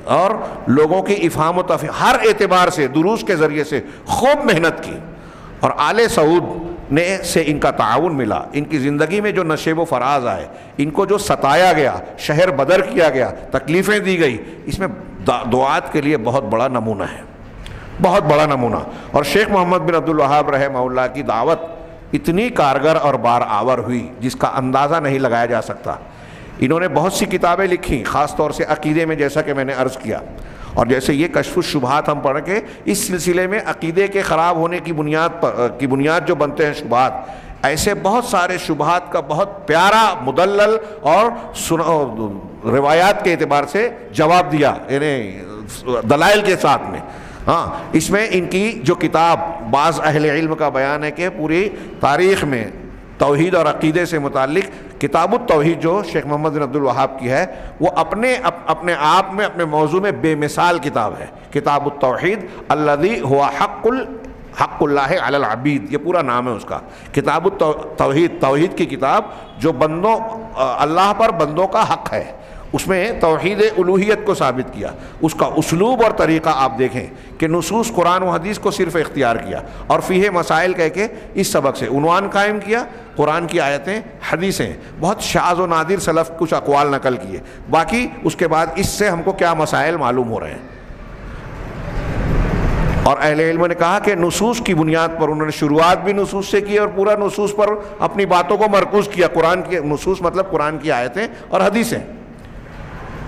اور لوگوں کی افہام و تفہیم ہر اعتبار سے، دروس کے ذریعے سے خوب محنت کی، اور آل سعود نے سے ان کا تعاون ملا۔ ان کی زندگی میں جو نشیب و فراز آئے، ان کو جو ستایا گیا، شہر بدر کیا گیا، تکلیفیں دی گئی، اس میں دعات کے لیے بہت بڑا نمونہ ہے، بہت بڑا نمونہ۔ اور شیخ محمد بن عبد الوہاب رحمہ اللہ کی دعوت اتنی کارگر اور بار آور ہوئی جس کا اندازہ نہیں لگایا جا سکتا۔ انہوں نے بہت سی کتابیں لکھی، خاص طور سے عقیدے میں، جیسا کہ میں نے عرض کیا، اور جیسے یہ کشف الشبہات ہم پڑھ کے اس سلسلے میں عقیدے کے خراب ہونے کی بنیاد جو بنتے ہیں شبہات، ایسے بہت سارے شبہات کا بہت پیارا، مدلل اور روایات کے اعتبار سے جواب دیا، یعنی دلائل کے ساتھ میں۔ ہاں اس میں ان کی جو کتاب بعض اہل علم کا بیان ہے کہ پوری تاریخ میں توحید اور عقیدے سے متعلق کتاب التوحید جو شیخ محمد بن عبد الوہاب کی ہے وہ اپنے آپ میں اپنے موضوع میں بے مثال کتاب ہے. کتاب التوحید الذی ہوا حق اللہ علی العبید، یہ پورا نام ہے اس کا. کتاب التوحید، توحید کی کتاب جو بندوں اللہ پر بندوں کا حق ہے، اس میں توحید الوہیت کو ثابت کیا. اس کا اسلوب اور طریقہ آپ دیکھیں کہ نصوص قرآن و حدیث کو صرف اختیار کیا اور فیہ مسائل کہہ کے اس سبق سے عنوان قائم کیا. قرآن کی آیتیں، حدیثیں، بہت شاذ و نادر سلف کچھ اقوال نقل کیے، باقی اس کے بعد اس سے ہم کو کیا مسائل معلوم ہو رہے ہیں. اور اہل علم نے کہا کہ نصوص کی بنیاد پر انہوں نے شروعات بھی نصوص سے کی اور پورا نصوص پر اپنی باتوں کو مرکوز کیا. قرآن کی نصوص مطلب قرآن کی آیتیں اور حدیثیں.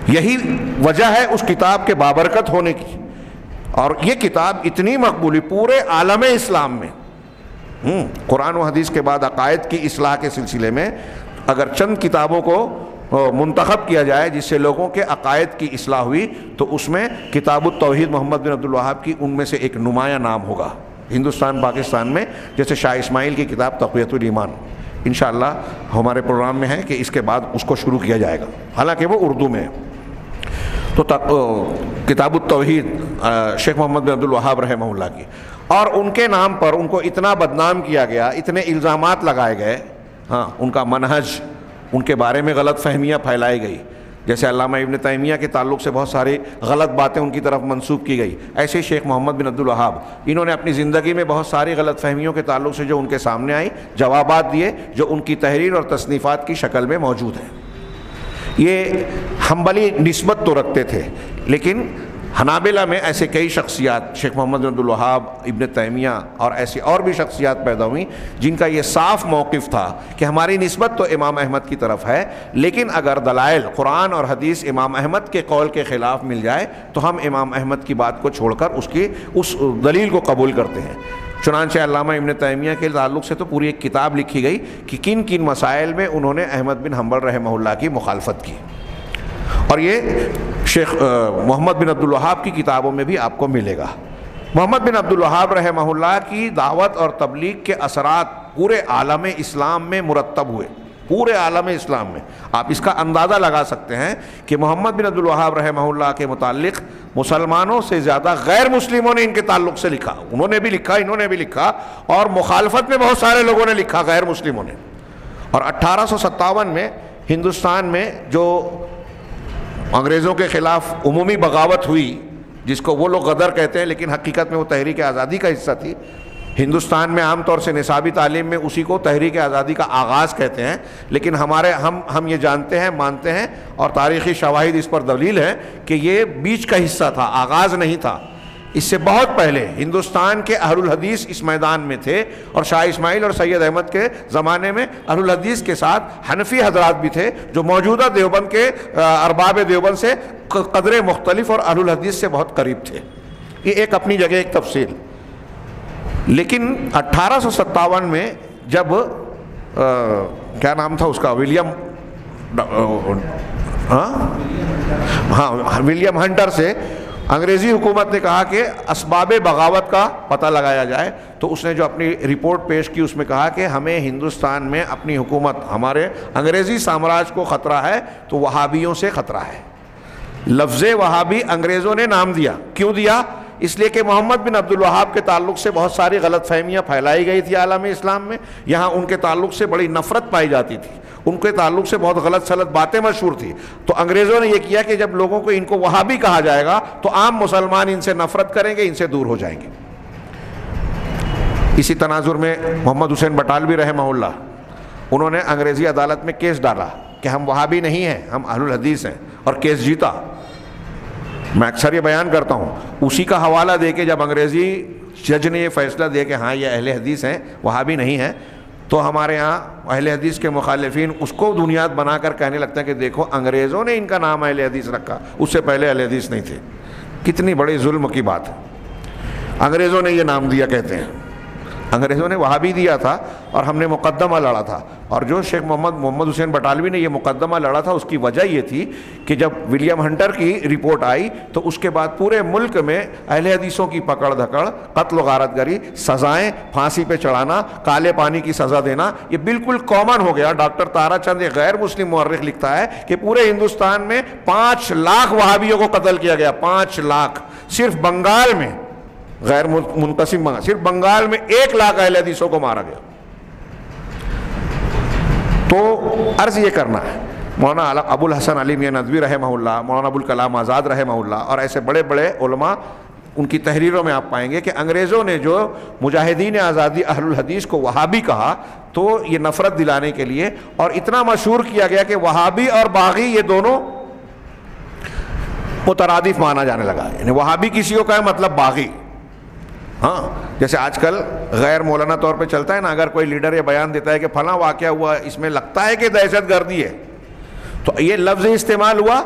یہی وجہ ہے اس کتاب کے بابرکت ہونے کی. اور یہ کتاب اتنی مقبولی پورے عالم اسلام میں، قرآن و حدیث کے بعد عقائد کی اصلاح کے سلسلے میں اگر چند کتابوں کو منتخب کیا جائے جس سے لوگوں کے عقائد کی اصلاح ہوئی تو اس میں کتاب التوحید محمد بن عبد الوہاب کی ان میں سے ایک نمایاں نام ہوگا ہندوستان پاکستان میں. جیسے شاہ اسماعیل کی کتاب تقویۃ الایمان انشاءاللہ ہمارے پروگرام میں ہے کہ اس کے بعد اس کو شروع کیا جائے گا، حالانکہ وہ اردو میں ہے. تو کتاب التوحید شیخ محمد بن عبد الوہاب رحمہ اللہ کی، اور ان کے نام پر ان کو اتنا بدنام کیا گیا، اتنے الزامات لگائے گئے. ہاں ان کا منہج، ان کے بارے میں غلط فہمیاں پھیلائی گئی. جیسے علامہ ابن تیمیہ کے تعلق سے بہت ساری غلط باتیں ان کی طرف منسوب کی گئی، ایسے شیخ محمد بن عبد الوہاب انہوں نے اپنی زندگی میں بہت ساری غلط فہمیوں کے تعلق سے جو ان کے سامنے آئی جوابات دیے جو ان کی تحریر اور تصنیفات کی شکل میں موجود ہیں. یہ حنبلی نسبت تو رکھتے تھے لیکن حنابلہ میں ایسے کئی شخصیات، شیخ محمد بن عبد الوہاب، ابن تیمیہ اور ایسی اور بھی شخصیات پیدا ہوئیں جن کا یہ صاف موقف تھا کہ ہماری نسبت تو امام احمد کی طرف ہے، لیکن اگر دلائل قرآن اور حدیث امام احمد کے قول کے خلاف مل جائے تو ہم امام احمد کی بات کو چھوڑ کر اس دلیل کو قبول کرتے ہیں. چنانچہ علامہ ابن تیمیہ کے تعلق سے تو پوری ایک کتاب لکھی گئی کہ کن کن مسائل میں انہوں نے احمد بن حنبل رحمہ اللہ کی مخالفت کی، اور یہ شیخ محمد بن عبد الوہاب کی کتابوں میں بھی آپ کو ملے گا. محمد بن عبد الوہاب رحمہ اللہ کی دعوت اور تبلیغ کے اثرات پورے عالم اسلام میں مرتب ہوئے، پورے عالم اسلام میں. آپ اس کا اندازہ لگا سکتے ہیں کہ محمد بن عبد الوہاب رحمہ اللہ کے متعلق مسلمانوں سے زیادہ غیر مسلموں نے ان کے تعلق سے لکھا. انہوں نے بھی لکھا، انہوں نے بھی لکھا، اور مخالفت میں بہت سارے لوگوں نے لکھا غیر مسلموں نے. اور 1857 میں ہندوستان میں جو انگریزوں کے خلاف عمومی بغاوت ہوئی، جس کو وہ لوگ غدر کہتے ہیں لیکن حقیقت میں وہ تحریک آزادی کا حصہ تھی. ہندوستان میں عام طور سے نصابی تعلیم میں اسی کو تحریک آزادی کا آغاز کہتے ہیں، لیکن ہم یہ جانتے ہیں، مانتے ہیں، اور تاریخی شواہد اس پر دلیل ہے کہ یہ بیچ کا حصہ تھا، آغاز نہیں تھا. اس سے بہت پہلے ہندوستان کے اہل الحدیث اس میدان میں تھے، اور شاہ اسماعیل اور سید احمد کے زمانے میں اہل الحدیث کے ساتھ حنفی حضرات بھی تھے جو موجودہ دیوبند کے ارباب دیوبند سے قدرے مختلف اور اہل الحدیث سے بہت قریب تھے. یہ ایک اپنی جگہ ایک تفصیل. لیکن 1857 میں جب کیا نام تھا اس کا، ولیم ہنٹر سے انگریزی حکومت نے کہا کہ اسباب بغاوت کا پتہ لگایا جائے، تو اس نے جو اپنی رپورٹ پیش کی اس میں کہا کہ ہمیں ہندوستان میں اپنی حکومت، ہمارے انگریزی سامراج کو خطرہ ہے تو وہابیوں سے خطرہ ہے. لفظ وہابی انگریزوں نے نام دیا. کیوں دیا؟ اس لیے کہ محمد بن عبد الوہاب کے تعلق سے بہت ساری غلط فہمیاں پھیلائی گئی تھی عالم اسلام میں. یہاں ان کے تعلق سے بڑی نفرت پائی جاتی تھی، ان کے تعلق سے بہت غلط سلط باتیں مشہور تھی. تو انگریزوں نے یہ کیا کہ جب لوگوں کو ان کو وہابی کہا جائے گا تو عام مسلمان ان سے نفرت کریں گے، ان سے دور ہو جائیں گے. اسی تناظر میں محمد حسین بٹالوی رحمہ اللہ، انہوں نے انگریزی عدالت میں کیس ڈالا کہ ہم وہابی نہیں ہیں، ہم اہل الحدیث ہیں، اور کیس جیتا. میں اکثر یہ بیان کرتا ہوں، اسی کا حوالہ دے کے جب انگریزی جج نے یہ فیصلہ دیا کہ ہاں یہ اہل حدیث ہیں، وہابی نہیں ہیں، تو ہمارے ہاں اہل حدیث کے مخالفین اس کو بنیاد بنا کر کہنے لگتا ہے کہ دیکھو انگریزوں نے ان کا نام اہل حدیث رکھا، اس سے پہلے اہل حدیث نہیں تھے. کتنی بڑی ظلم کی بات ہے. انگریزوں نے یہ نام دیا کہتے ہیں. انگریزوں نے وہابی دیا تھا اور ہم نے مقدمہ لڑا تھا. اور جو شیخ محمد حسین بٹالوی نے یہ مقدمہ لڑا تھا اس کی وجہ یہ تھی کہ جب ولیم ہنٹر کی رپورٹ آئی تو اس کے بعد پورے ملک میں اہل حدیثوں کی پکڑ دھکڑ, قتل و غارت گری, سزائیں, پھانسی پہ چڑھانا, کالے پانی کی سزا دینا, یہ بالکل کامن ہو گیا. ڈاکٹر تارا چند ایک غیر مسلم مورخ لکھتا ہے کہ پورے ہندوستان میں 5 لاکھ وہابیوں کو قتل کیا گیا. 5 لاکھ صرف بنگال میں, غیر منقسم صرف بنگال میں 1 لاکھ اہل حدیثوں کو مارا گیا. تو عرض یہ کرنا ہے, مولانا ابو الحسن علی میاں ندوی رحمہ اللہ, مولانا ابوالکلام آزاد رحمہ اللہ اور ایسے بڑے بڑے علماء, ان کی تحریروں میں آپ پائیں گے کہ انگریزوں نے جو مجاہدین آزادی اہل الحدیث کو وہابی کہا تو یہ نفرت دلانے کے لیے, اور اتنا مشہور کیا گیا کہ وہابی اور باغی یہ دونوں مترادف مانا جانے لگا. یعنی وہابی کسی کو کہے مطلب باغی. ہاں, جیسے آج کل غیر مولانا طور پہ چلتا ہے نا, اگر کوئی لیڈر یہ بیان دیتا ہے کہ فلاں واقعہ ہوا, اس میں لگتا ہے کہ دہشت گردی ہے, تو یہ لفظ استعمال ہوا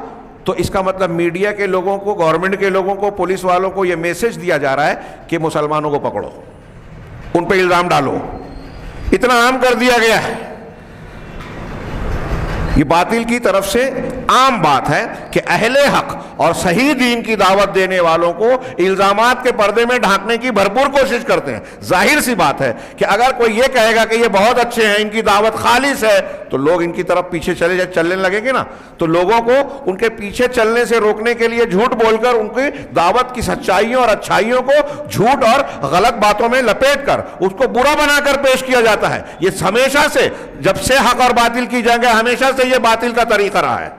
تو اس کا مطلب میڈیا کے لوگوں کو, گورنمنٹ کے لوگوں کو, پولیس والوں کو یہ میسج دیا جا رہا ہے کہ مسلمانوں کو پکڑو, ان پہ الزام ڈالو. اتنا عام کر دیا گیا ہے. یہ باطل کی طرف سے عام بات ہے کہ اہل حق اور صحیح دین کی دعوت دینے والوں کو الزامات کے پردے میں ڈھانکنے کی بھرپور کوشش کرتے ہیں. ظاہر سی بات ہے کہ اگر کوئی یہ کہے گا کہ یہ بہت اچھے ہیں, ان کی دعوت خالص ہے, تو لوگ ان کی طرف پیچھے چلنے لگیں گے نا. تو لوگوں کو ان کے پیچھے چلنے سے روکنے کے لیے جھوٹ بول کر ان کی دعوت کی سچائیوں اور اچھائیوں کو جھوٹ اور غلط باتوں میں لپیٹ کر اس کو برا بنا کر پیش کیا جاتا ہے. یہ ہمیشہ سے, جب سے حق اور باطل کی جنگ ہے, ہمیشہ سے یہ باطل کا طریقہ رہا ہے.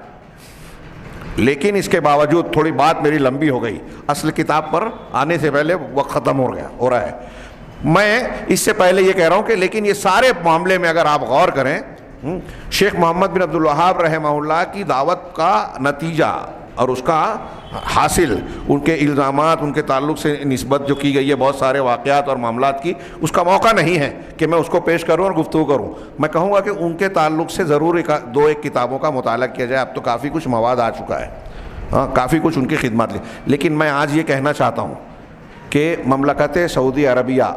لیکن اس کے باوجود, تھوڑی بات میری لمبی ہو گئی, اصل کتاب پر آنے سے پہلے وقت ختم ہو رہا ہے. میں اس سے پہلے یہ کہہ رہا ہوں کہ لیکن یہ سارے معاملے میں اگر آپ غور کریں, شیخ محمد بن عبد الوہاب رحمہ اللہ کی دعوت کا نتیجہ اور اس کا حاصل, ان کے الزامات, ان کے تعلق سے نسبت جو کی گئی ہے بہت سارے واقعات اور معاملات کی, اس کا موقع نہیں ہے کہ میں اس کو پیش کروں اور گفتگو کروں. میں کہوں گا کہ ان کے تعلق سے ضرور 2-1 کتابوں کا مطالعہ کیا جائے. اب تو کافی کچھ مواد آ چکا ہے, ہاں کافی کچھ ان کی خدمات لی. لیکن میں آج یہ کہنا چاہتا ہوں کہ مملکت سعودی عربیہ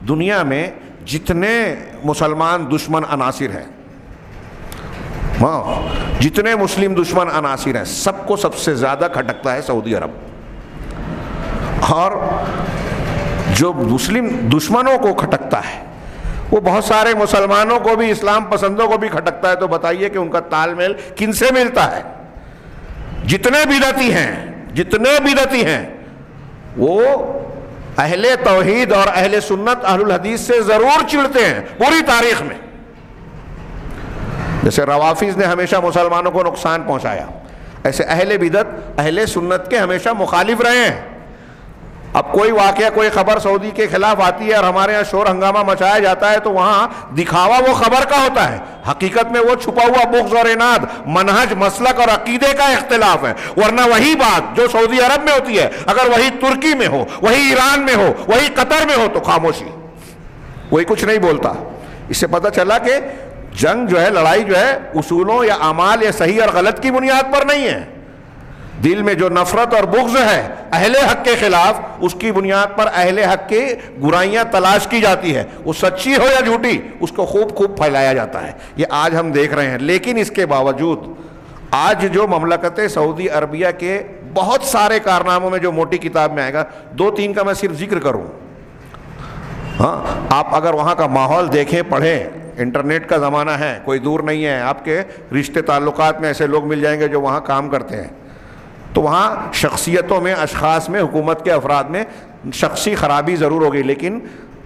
دنیا میں جتنے مسلمان دشمن عناصر ہیں, ہاں جتنے مسلم دشمن عناصر ہیں, سب کو سب سے زیادہ کھٹکتا ہے سعودی عرب. اور جو مسلم دشمنوں کو کھٹکتا ہے وہ بہت سارے مسلمانوں کو بھی, اسلام پسندوں کو بھی کھٹکتا ہے. تو بتائیے کہ ان کا تال میل کن سے ملتا ہے؟ جتنے بدعتی ہیں وہ اہل توحید اور اہل سنت اہل الحدیث سے ضرور چڑھتے ہیں پوری تاریخ میں. جیسے روافض نے ہمیشہ مسلمانوں کو نقصان پہنچایا, ایسے اہل بدعت اہل سنت کے ہمیشہ مخالف رہے ہیں. اب کوئی واقعہ, کوئی خبر سعودی کے خلاف آتی ہے اور ہمارے یہاں شور ہنگامہ مچایا جاتا ہے تو وہاں دکھاوا وہ خبر کا ہوتا ہے, حقیقت میں وہ چھپا ہوا بغض اور اناد, منہج, مسلک اور عقیدے کا اختلاف ہے. ورنہ وہی بات جو سعودی عرب میں ہوتی ہے اگر وہی ترکی میں ہو, وہی ایران میں ہو, وہی قطر میں ہو تو خاموشی, وہی کچھ نہیں بولتا. اس سے پتہ چلا کہ جنگ جو ہے, لڑائی جو ہے, اصولوں یا اعمال یا صحیح اور غلط کی بنیاد پر نہیں ہے. دل میں جو نفرت اور بغض ہے اہل حق کے خلاف, اس کی بنیاد پر اہل حق کی برائیاں تلاش کی جاتی ہے. وہ سچی ہو یا جھوٹی, اس کو خوب پھیلایا جاتا ہے. یہ آج ہم دیکھ رہے ہیں. لیکن اس کے باوجود آج جو مملکت سعودی عربیہ کے بہت سارے کارناموں میں جو موٹی کتاب میں آئے گا, 2-3 کا میں صرف ذکر کروں. ہاں, آپ اگر وہاں کا ماحول دیکھیں, پڑھیں, انٹرنیٹ کا زمانہ ہے, کوئی دور نہیں ہے, آپ کے رشتے تعلقات میں ایسے لوگ مل جائیں گے جو وہاں کام کرتے ہیں. تو وہاں شخصیتوں میں, اشخاص میں, حکومت کے افراد میں شخصی خرابی ضرور ہوگی, لیکن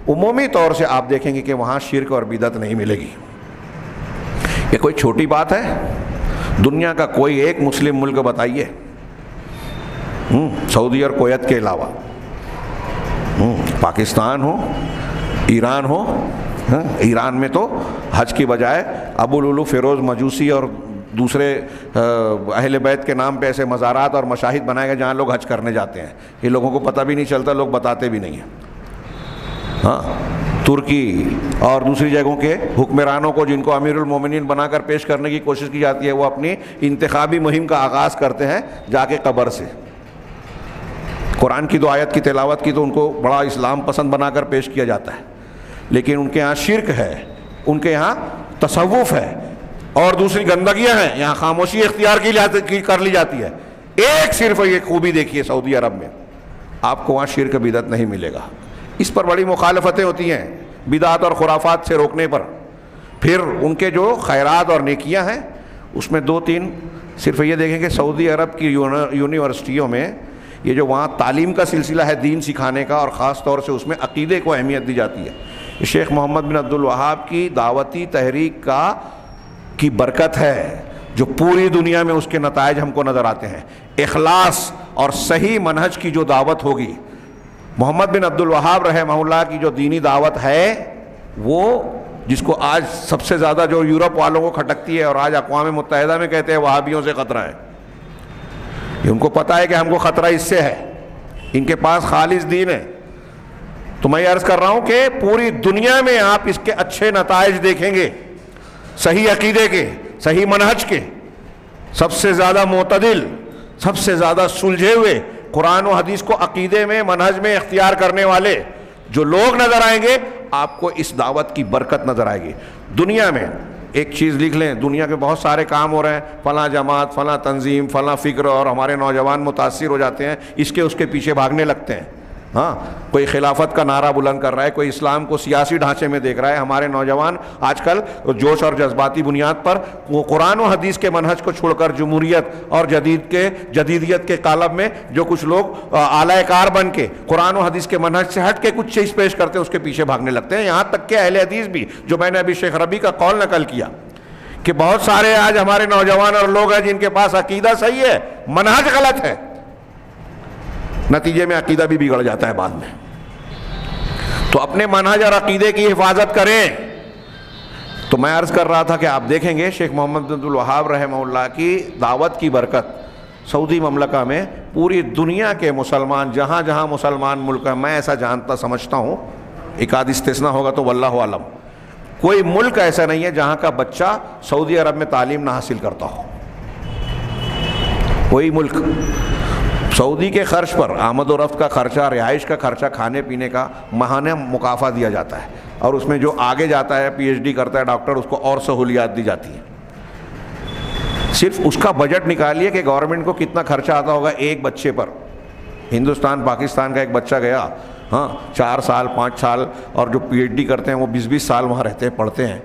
عمومی طور سے آپ دیکھیں گے کہ وہاں شرک اور بدعت نہیں ملے گی. یہ کوئی چھوٹی بات ہے؟ دنیا کا کوئی ایک مسلم ملک بتائیے, سعودی اور کویت کے علاوہ, پاکستان ہو, ایران ہو. ایران میں تو حج کی بجائے ابولولو فیروز مجوسی اور دوسرے اہل بیت کے نام پہ ایسے مزارات اور مشاہد بنائے گئے جہاں لوگ حج کرنے جاتے ہیں. یہ لوگوں کو پتہ بھی نہیں چلتا, لوگ بتاتے بھی نہیں ہیں. ہاں, ترکی اور دوسری جگہوں کے حکمرانوں کو جن کو امیر المومنین بنا کر پیش کرنے کی کوشش کی جاتی ہے, وہ اپنی انتخابی مہم کا آغاز کرتے ہیں جا کے قبر سے. قرآن کی 2 آیت کی تلاوت کی تو ان کو بڑا اسلام پسند بنا کر پیش کیا جاتا ہے. لیکن ان کے یہاں شرک ہے، ان کے یہاں تصوف ہے اور دوسری گندگیاں ہیں، یہاں خاموشی اختیار کر لی جاتی ہے۔ ایک صرف یہ خوبی دیکھیے سعودی عرب میں، آپ کو وہاں شرک بدعت نہیں ملے گا۔ اس پر بڑی مخالفتیں ہوتی ہیں بدعت اور خرافات سے روکنے پر۔ پھر ان کے جو خیرات اور نیکیاں ہیں اس میں 2-3 صرف یہ دیکھیں کہ سعودی عرب کی یونیورسٹیوں میں یہ جو وہاں تعلیم کا سلسلہ ہے دین سکھانے کا، اور خاص طور سے اس میں عقیدے کو اہمیت دی جاتی ہے، شیخ محمد بن عبد الوہاب کی دعوتی تحریک کی برکت ہے جو پوری دنیا میں اس کے نتائج ہم کو نظر آتے ہیں۔ اخلاص اور صحیح منہج کی جو دعوت ہوگی، محمد بن عبد الوہاب رحمہ اللہ کی جو دینی دعوت ہے، وہ جس کو آج سب سے زیادہ جو یورپ والوں کو کھٹکتی ہے اور آج اقوام متحدہ میں کہتے ہیں وہابیوں سے خطرہ ہے، یہ ان کو پتہ ہے کہ ہم کو خطرہ اس سے ہے، ان کے پاس خالص دین ہے۔ تو میں عرض کر رہا ہوں کہ پوری دنیا میں آپ اس کے اچھے نتائج دیکھیں گے، صحیح عقیدے کے، صحیح منہج کے، سب سے زیادہ معتدل، سب سے زیادہ سلجھے ہوئے، قرآن و حدیث کو عقیدے میں منہج میں اختیار کرنے والے جو لوگ نظر آئیں گے، آپ کو اس دعوت کی برکت نظر آئے گی۔ دنیا میں ایک چیز لکھ لیں، دنیا کے بہت سارے کام ہو رہے ہیں، فلاں جماعت، فلاں تنظیم، فلاں فکر، اور ہمارے نوجوان متاثر ہو جاتے ہیں، اس کے پیچھے بھاگنے لگتے ہیں۔ ہاں، کوئی خلافت کا نعرہ بلند کر رہا ہے، کوئی اسلام کو سیاسی ڈھانچے میں دیکھ رہا ہے۔ ہمارے نوجوان آج کل جوش اور جذباتی بنیاد پر وہ قرآن و حدیث کے منہج کو چھوڑ کر جمہوریت اور جدیدیت کے قالب میں جو کچھ لوگ اعلی کار بن کے قرآن و حدیث کے منہج سے ہٹ کے کچھ چیز پیش کرتے ہیں، اس کے پیچھے بھاگنے لگتے ہیں۔ یہاں تک کہ اہل حدیث بھی، جو میں نے ابھی شیخ ربیع کا قول نقل کیا کہ بہت سارے آج ہمارے نوجوان اور لوگ ہیں جن کے پاس عقیدہ صحیح ہے، منہج غلط ہے، نتیجے میں عقیدہ بھی بگڑ جاتا ہے بعد میں۔ تو اپنے منہج اور عقیدے کی حفاظت کریں۔ تو میں عرض کر رہا تھا کہ آپ دیکھیں گے شیخ محمد بن عبد الوہاب رحمہ اللہ کی دعوت کی برکت سعودی مملکہ میں پوری دنیا کے مسلمان، جہاں جہاں مسلمان ملک ہیں، میں ایسا جانتا سمجھتا ہوں، ایک آدھ استثناء ہوگا تو واللہ عالم، کوئی ملک ایسا نہیں ہے جہاں کا بچہ سعودی عرب میں تعلیم نہ حاصل کرتا ہو۔ کوئی ملک سعودی کے خرچ پر آمد و رفت کا خرچہ، رہائش کا خرچہ، کھانے پینے کا ماہانہ مکافات دیا جاتا ہے، اور اس میں جو آگے جاتا ہے پی ایچ ڈی کرتا ہے ڈاکٹر، اس کو اور سہولیات دی جاتی ہیں۔ صرف اس کا بجٹ نکالیے کہ گورنمنٹ کو کتنا خرچہ آتا ہوگا ایک بچے پر۔ ہندوستان پاکستان کا ایک بچہ گیا، 4 سال 5 سال، اور جو پی ایچ ڈی کرتے ہیں وہ 20 سال وہاں رہتے ہیں، پڑھتے ہیں،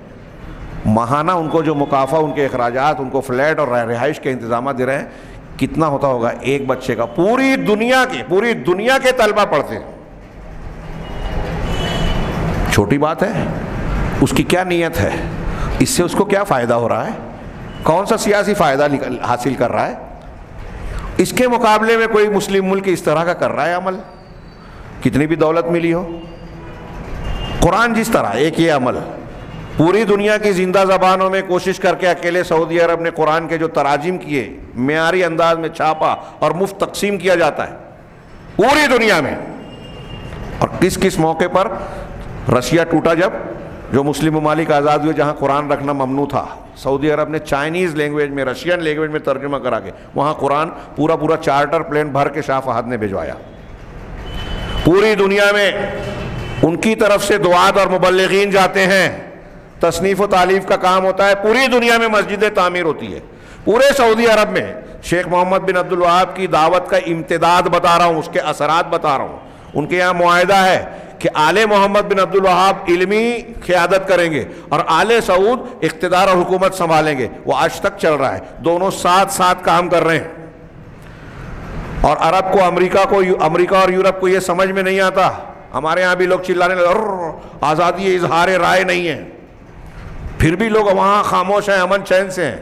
ماہانہ ان کو جو مکافات، ان کے اخراجات، ان کو فلیٹ اور رہائش کے انتظامات دے رہے ہیں، کتنا ہوتا ہوگا ایک بچے کا؟ پوری دنیا کے طلبہ پڑھتے ہیں۔ چھوٹی بات ہے؟ اس کی کیا نیت ہے؟ اس سے اس کو کیا فائدہ ہو رہا ہے؟ کون سا سیاسی فائدہ حاصل کر رہا ہے؟ اس کے مقابلے میں کوئی مسلم ملک اس طرح کا کر رہا ہے عمل؟ کتنی بھی دولت ملی ہو، قرآن جس طرح ایک یہ عمل پوری دنیا کی زندہ زبانوں میں کوشش کر کے اکیلے سعودی عرب نے قرآن کے جو تراجم کیے، معیاری انداز میں چھاپا اور مفت تقسیم کیا جاتا ہے پوری دنیا میں۔ اور کس کس موقع پر؟ رشیا ٹوٹا جب، جو مسلم ممالک آزاد ہوئے جہاں قرآن رکھنا ممنوع تھا، سعودی عرب نے چائنیز لینگویج میں، رشین لینگویج میں ترجمہ کرا کے وہاں قرآن پورا چارٹر پلین بھر کے شاہ فہد نے بھجوایا۔ پوری دنیا میں ان کی طرف سے دعات اور مبلغین جاتے ہیں، تصنیف و تالیف کا کام ہوتا ہے، پوری دنیا میں مسجدیں تعمیر ہوتی ہے۔ پورے سعودی عرب میں شیخ محمد بن عبد الوہاب کی دعوت کا امتداد بتا رہا ہوں، اس کے اثرات بتا رہا ہوں۔ ان کے یہاں معاہدہ ہے کہ آل محمد بن عبد الوہاب علمی قیادت کریں گے اور آل سعود اقتدار اور حکومت سنبھالیں گے۔ وہ آج تک چل رہا ہے، دونوں ساتھ کام کر رہے ہیں۔ اور عرب کو، امریکہ اور یورپ کو یہ سمجھ میں نہیں آتا۔ ہمارے ہاں بھی لوگ چلانے لگے آزادی اظہار رائے نہیں ہے، پھر بھی لوگ وہاں خاموش ہیں، امن چین سے ہیں۔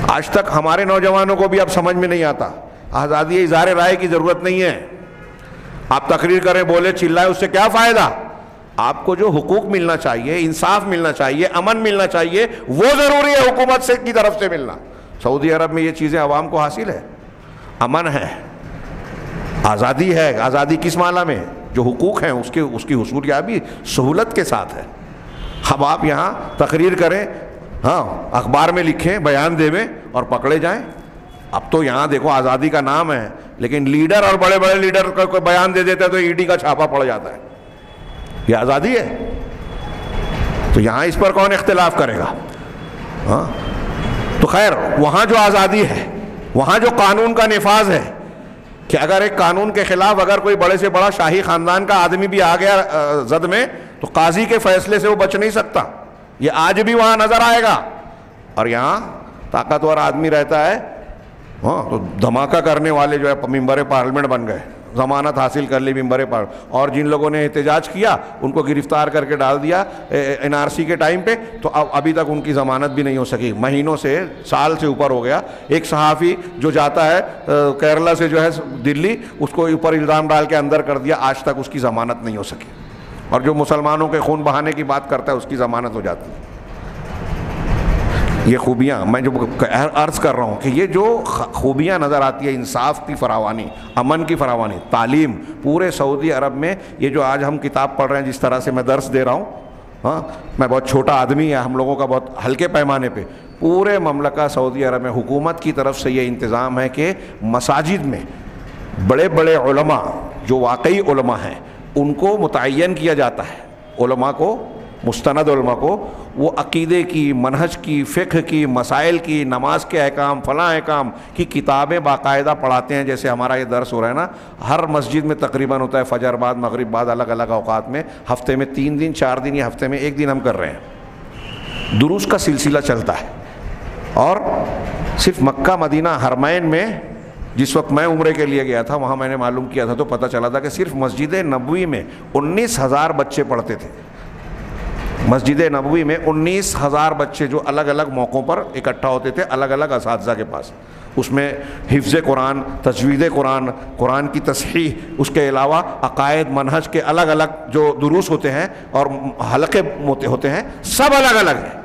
آج تک ہمارے نوجوانوں کو بھی اب سمجھ میں نہیں آتا، آزادی اظہار رائے کی ضرورت نہیں ہے۔ آپ تقریر کریں، بولے، چلائیں، اس سے کیا فائدہ؟ آپ کو جو حقوق ملنا چاہیے، انصاف ملنا چاہیے، امن ملنا چاہیے، وہ ضروری ہے حکومت کی طرف سے ملنا۔ سعودی عرب میں یہ چیزیں عوام کو حاصل ہے، امن ہے، آزادی ہے۔ آزادی کس معنی میں؟ جو حقوق ہیں اس کی حصول یابی سہولت کے ساتھ ہے۔ اب آپ یہاں تقریر کریں، اخبار میں لکھیں، بیان دیں اور پکڑے جائیں۔ اب تو یہاں دیکھو آزادی کا نام ہے، لیکن لیڈر اور بڑے لیڈر کا کوئی بیان دے دیتا ہے تو ای ڈی کا چھاپا پڑ جاتا ہے۔ یہ آزادی ہے؟ تو یہاں اس پر کون اختلاف کرے گا؟ ہاں تو خیر، وہاں جو آزادی ہے، وہاں جو قانون کا نفاذ ہے کہ اگر ایک قانون کے خلاف اگر کوئی بڑے سے بڑا شاہی خاندان کا آدمی بھی آ گیا زد میں، تو قاضی کے فیصلے سے وہ بچ نہیں سکتا. یہ آج بھی وہاں نظر آئے گا. اور یہاں طاقتور آدمی رہتا ہے ہاں تو دھماکہ کرنے والے جو ہے ممبر پارلیمنٹ بن گئے، ضمانت حاصل کر لی ممبر پر، اور جن لوگوں نے احتجاج کیا ان کو گرفتار کر کے ڈال دیا NRC کے ٹائم پہ، تو ابھی تک ان کی ضمانت بھی نہیں ہو سکی، مہینوں سے، سال سے اوپر ہو گیا. ایک صحافی جو جاتا ہے کیرلا سے جو ہے دلی، اس کو اوپر الزام ڈال کے اندر کر دیا، آج تک اس کی ضمانت نہیں ہو سکی. اور جو مسلمانوں کے خون بہانے کی بات کرتا ہے اس کی ضمانت ہو جاتی ہے. یہ خوبیاں میں جو عرض کر رہا ہوں کہ یہ جو خوبیاں نظر آتی ہے، انصاف کی فراوانی، امن کی فراوانی، تعلیم پورے سعودی عرب میں، یہ جو آج ہم کتاب پڑھ رہے ہیں، جس طرح سے میں درس دے رہا ہوں، ہاں میں بہت چھوٹا آدمی ہے، ہم لوگوں کا بہت ہلکے پیمانے پہ، پورے مملکہ سعودی عرب میں حکومت کی طرف سے یہ انتظام ہے کہ مساجد میں بڑے بڑے علماء جو واقعی علماء ہیں ان کو متعین کیا جاتا ہے. علماء کو، مستند علماء کو، وہ عقیدے کی، منہج کی، فقہ کی، مسائل کی، نماز کے احکام، فلاں احکام کی کتابیں باقاعدہ پڑھاتے ہیں. جیسے ہمارا یہ درس ہو رہا ہے نا، ہر مسجد میں تقریباً ہوتا ہے، فجر بعد، مغرب بعد، الگ الگ اوقات میں، ہفتے میں 3 دن 4 دن، یا ہفتے میں 1 دن ہم کر رہے ہیں. دروس کا سلسلہ چلتا ہے. اور صرف مکہ مدینہ حرمین میں، جس وقت میں عمرے کے لیے گیا تھا وہاں میں نے معلوم کیا تھا تو پتہ چلا تھا کہ صرف مسجد نبوی میں 19,000 بچے پڑھتے تھے. مسجد نبوی میں 19,000 بچے جو الگ الگ موقعوں پر اکٹھا ہوتے تھے، الگ الگ اساتذہ کے پاس. اس میں حفظ قرآن، تجوید قرآن، قرآن کی تصحیح، اس کے علاوہ عقائد، منہج کے الگ الگ جو دروس ہوتے ہیں اور حلقے ہوتے ہیں، سب الگ الگ ہیں.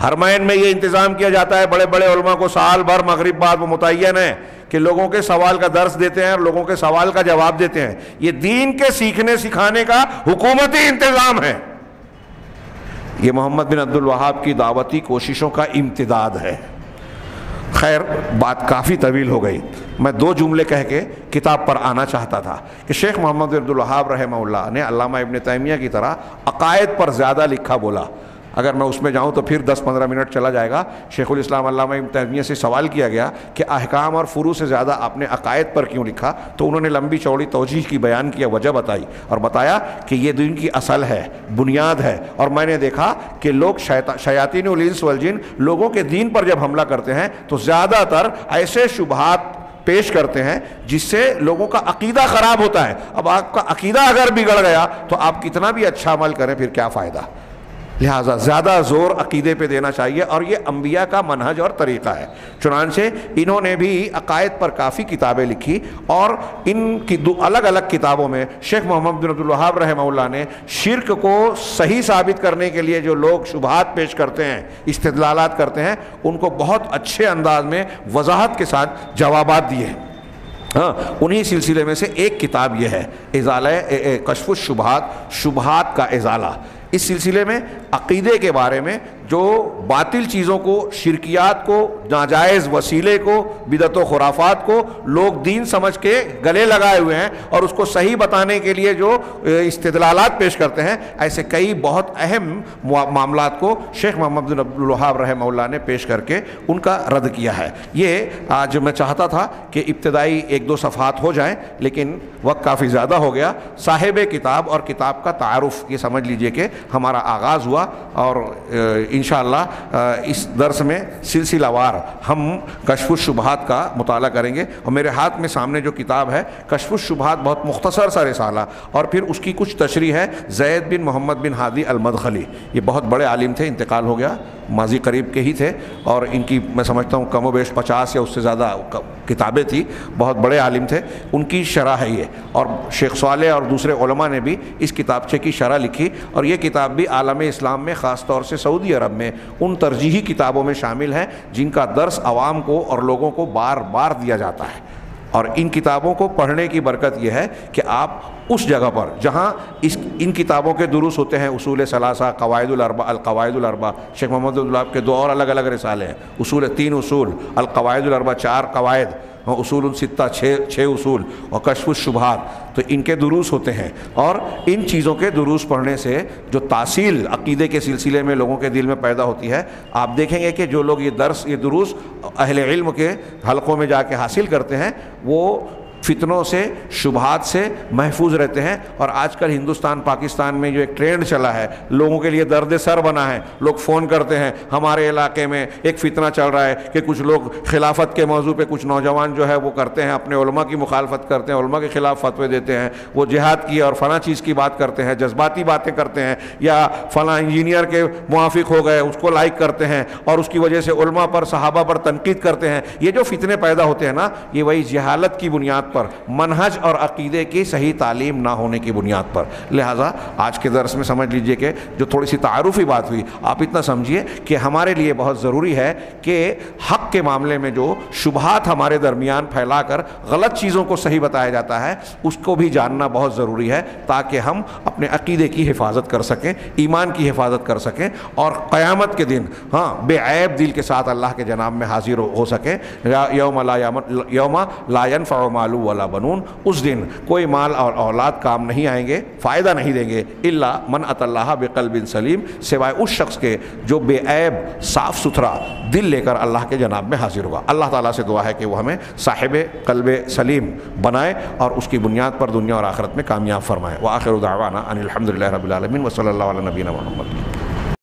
حرمین میں یہ انتظام کیا جاتا ہے، بڑے بڑے علماء کو سال بھر مغرب بعد وہ متعین ہے کہ لوگوں کے سوال کا درس دیتے ہیں اور لوگوں کے سوال کا جواب دیتے ہیں. یہ دین کے سیکھنے سکھانے کا حکومتی انتظام ہے. یہ محمد بن عبد الوہاب کی دعوتی کوششوں کا امتداد ہے. خیر، بات کافی طویل ہو گئی. میں 2 جملے کہہ کے کتاب پر آنا چاہتا تھا کہ شیخ محمد بن عبد الوہاب رحمہ اللہ نے علامہ ابن تیمیہ کی طرح عقائد پر زیادہ لکھا بولا. اگر میں اس میں جاؤں تو پھر 10-15 منٹ چلا جائے گا. شیخ الاسلام علامہ ابن تیمیہ سے سوال کیا گیا کہ احکام اور فروع سے زیادہ آپ نے عقائد پر کیوں لکھا؟ تو انہوں نے لمبی چوڑی توجیہ کی بیان کیا، وجہ بتائی اور بتایا کہ یہ دین کی اصل ہے، بنیاد ہے. اور میں نے دیکھا کہ لوگ شیاطین الانس والجن لوگوں کے دین پر جب حملہ کرتے ہیں تو زیادہ تر ایسے شبہات پیش کرتے ہیں جس سے لوگوں کا عقیدہ خراب ہوتا ہے. اب آپ کا عقیدہ اگر بگڑ گیا تو آپ کتنا بھی اچھا عمل کریں پھر کیا فائدہ؟ لہٰذا زیادہ زور عقیدے پہ دینا چاہیے، اور یہ انبیاء کا منہج اور طریقہ ہے. چنانچہ انہوں نے بھی عقائد پر کافی کتابیں لکھی، اور ان کی 2 الگ الگ کتابوں میں شیخ محمد بن عبد الوہاب رحمہ اللہ نے شرک کو صحیح ثابت کرنے کے لیے جو لوگ شبہات پیش کرتے ہیں، استدلالات کرتے ہیں، ان کو بہت اچھے انداز میں وضاحت کے ساتھ جوابات دیے. ہاں، انہی سلسلے میں سے ایک کتاب یہ ہے، ازالہ کشف الشبہات، شبہات کا ازالہ. اس سلسلے میں عقیدے کے بارے میں جو باطل چیزوں کو، شرکیات کو، ناجائز وسیلے کو، بدعت و خرافات کو لوگ دین سمجھ کے گلے لگائے ہوئے ہیں اور اس کو صحیح بتانے کے لیے جو استدلالات پیش کرتے ہیں، ایسے کئی بہت اہم معاملات کو شیخ محمد بن عبد الوہاب رحمہ اللہ نے پیش کر کے ان کا رد کیا ہے. یہ آج میں چاہتا تھا کہ ابتدائی 1-2 صفحات ہو جائیں، لیکن وقت کافی زیادہ ہو گیا. صاحب کتاب اور کتاب کا تعارف، یہ سمجھ لیجئے کہ ہمارا آغاز ہوا، اور انشاءاللہ اس درس میں سلسلہ وار ہم کشف الشبہات کا مطالعہ کریں گے. اور میرے ہاتھ میں سامنے جو کتاب ہے کشف الشبہات، بہت مختصر سا رسالہ، اور پھر اس کی کچھ تشریح ہے زید بن محمد بن ہادی المدخلی. یہ بہت بڑے عالم تھے، انتقال ہو گیا، ماضی قریب کے ہی تھے، اور ان کی میں سمجھتا ہوں کم و بیش 50 یا اس سے زیادہ کتابیں تھیں. بہت بڑے عالم تھے، ان کی شرح ہے یہ. اور شیخ صالح اور دوسرے علماء نے بھی اس کتابچے کی شرح لکھی، اور یہ کتاب بھی عالم اسلام میں، خاص طور سے سعودی عرب میں، ان ترجیحی کتابوں میں شامل ہے جن کا درس عوام کو اور لوگوں کو بار بار دیا جاتا ہے. اور ان کتابوں کو پڑھنے کی برکت یہ ہے کہ آپ اس جگہ پر جہاں ان کتابوں کے دروس ہوتے ہیں، اصول ثلاثہ، قواعد الاربع، القواعد الاربع، شیخ محمد عبدالوہاب کے 2 اور الگ الگ رسالے ہیں، اصول 3 اصول، القواعد الاربع 4 قواعد، اصول 6 6 اصول، اور کشف الشبہات، تو ان کے دروس ہوتے ہیں۔ اور ان چیزوں کے دروس پڑھنے سے جو تاصیل عقیدے کے سلسلے میں لوگوں کے دل میں پیدا ہوتی ہے، آپ دیکھیں گے کہ جو لوگ یہ دروس اہل علم کے حلقوں میں جا کے حاصل کرتے ہیں وہ فتنوں سے، شبہات سے محفوظ رہتے ہیں۔ اور آج کل ہندوستان پاکستان میں جو ایک ٹرینڈ چلا ہے، لوگوں کے لیے درد سر بنا ہے، لوگ فون کرتے ہیں ہمارے علاقے میں ایک فتنہ چل رہا ہے کہ کچھ لوگ خلافت کے موضوع پہ، کچھ نوجوان جو ہے وہ کرتے ہیں، اپنے علماء کی مخالفت کرتے ہیں، علماء کے خلاف فتوے دیتے ہیں، وہ جہاد کی اور فلاں چیز کی بات کرتے ہیں، جذباتی باتیں کرتے ہیں، یا فلاں انجینئر کے موافق ہو گئے اس کو لائک کرتے ہیں اور اس کی وجہ سے علماء پر، صحابہ پر تنقید کرتے ہیں۔ یہ جو فتنے پیدا ہوتے ہیں نا، یہ وہی جہالت کی بنیاد پر، منہج اور عقیدے کی صحیح تعلیم نہ ہونے کی بنیاد پر۔ لہٰذا آج کے درس میں سمجھ لیجئے کہ جو تھوڑی سی تعارفی بات ہوئی، آپ اتنا سمجھیے کہ ہمارے لیے بہت ضروری ہے کہ حق کے معاملے میں جو شبہات ہمارے درمیان پھیلا کر غلط چیزوں کو صحیح بتایا جاتا ہے، اس کو بھی جاننا بہت ضروری ہے، تاکہ ہم اپنے عقیدے کی حفاظت کر سکیں، ایمان کی حفاظت کر سکیں، اور قیامت کے دن بے عیب دل کے ساتھ اللہ کے جناب میں حاضر ہو سکیں۔ یوم لا ینفع مال ولا بنون، اس دن کوئی مال اور اولاد کام نہیں آئیں گے، فائدہ نہیں دیں گے، الا من اتى اللہ بقلب سلیم، سوائے اس شخص کے جو بے عیب صاف ستھرا دل لے کر اللہ کے جناب میں حاضر ہوگا۔ اللہ تعالیٰ سے دعا ہے کہ وہ ہمیں صاحب قلب سلیم بنائے اور اس کی بنیاد پر دنیا اور آخرت میں کامیاب فرمائے۔ وآخر دعوانا ان الحمد للہ رب العالمین، وصلی اللہ علی نبینا محمد۔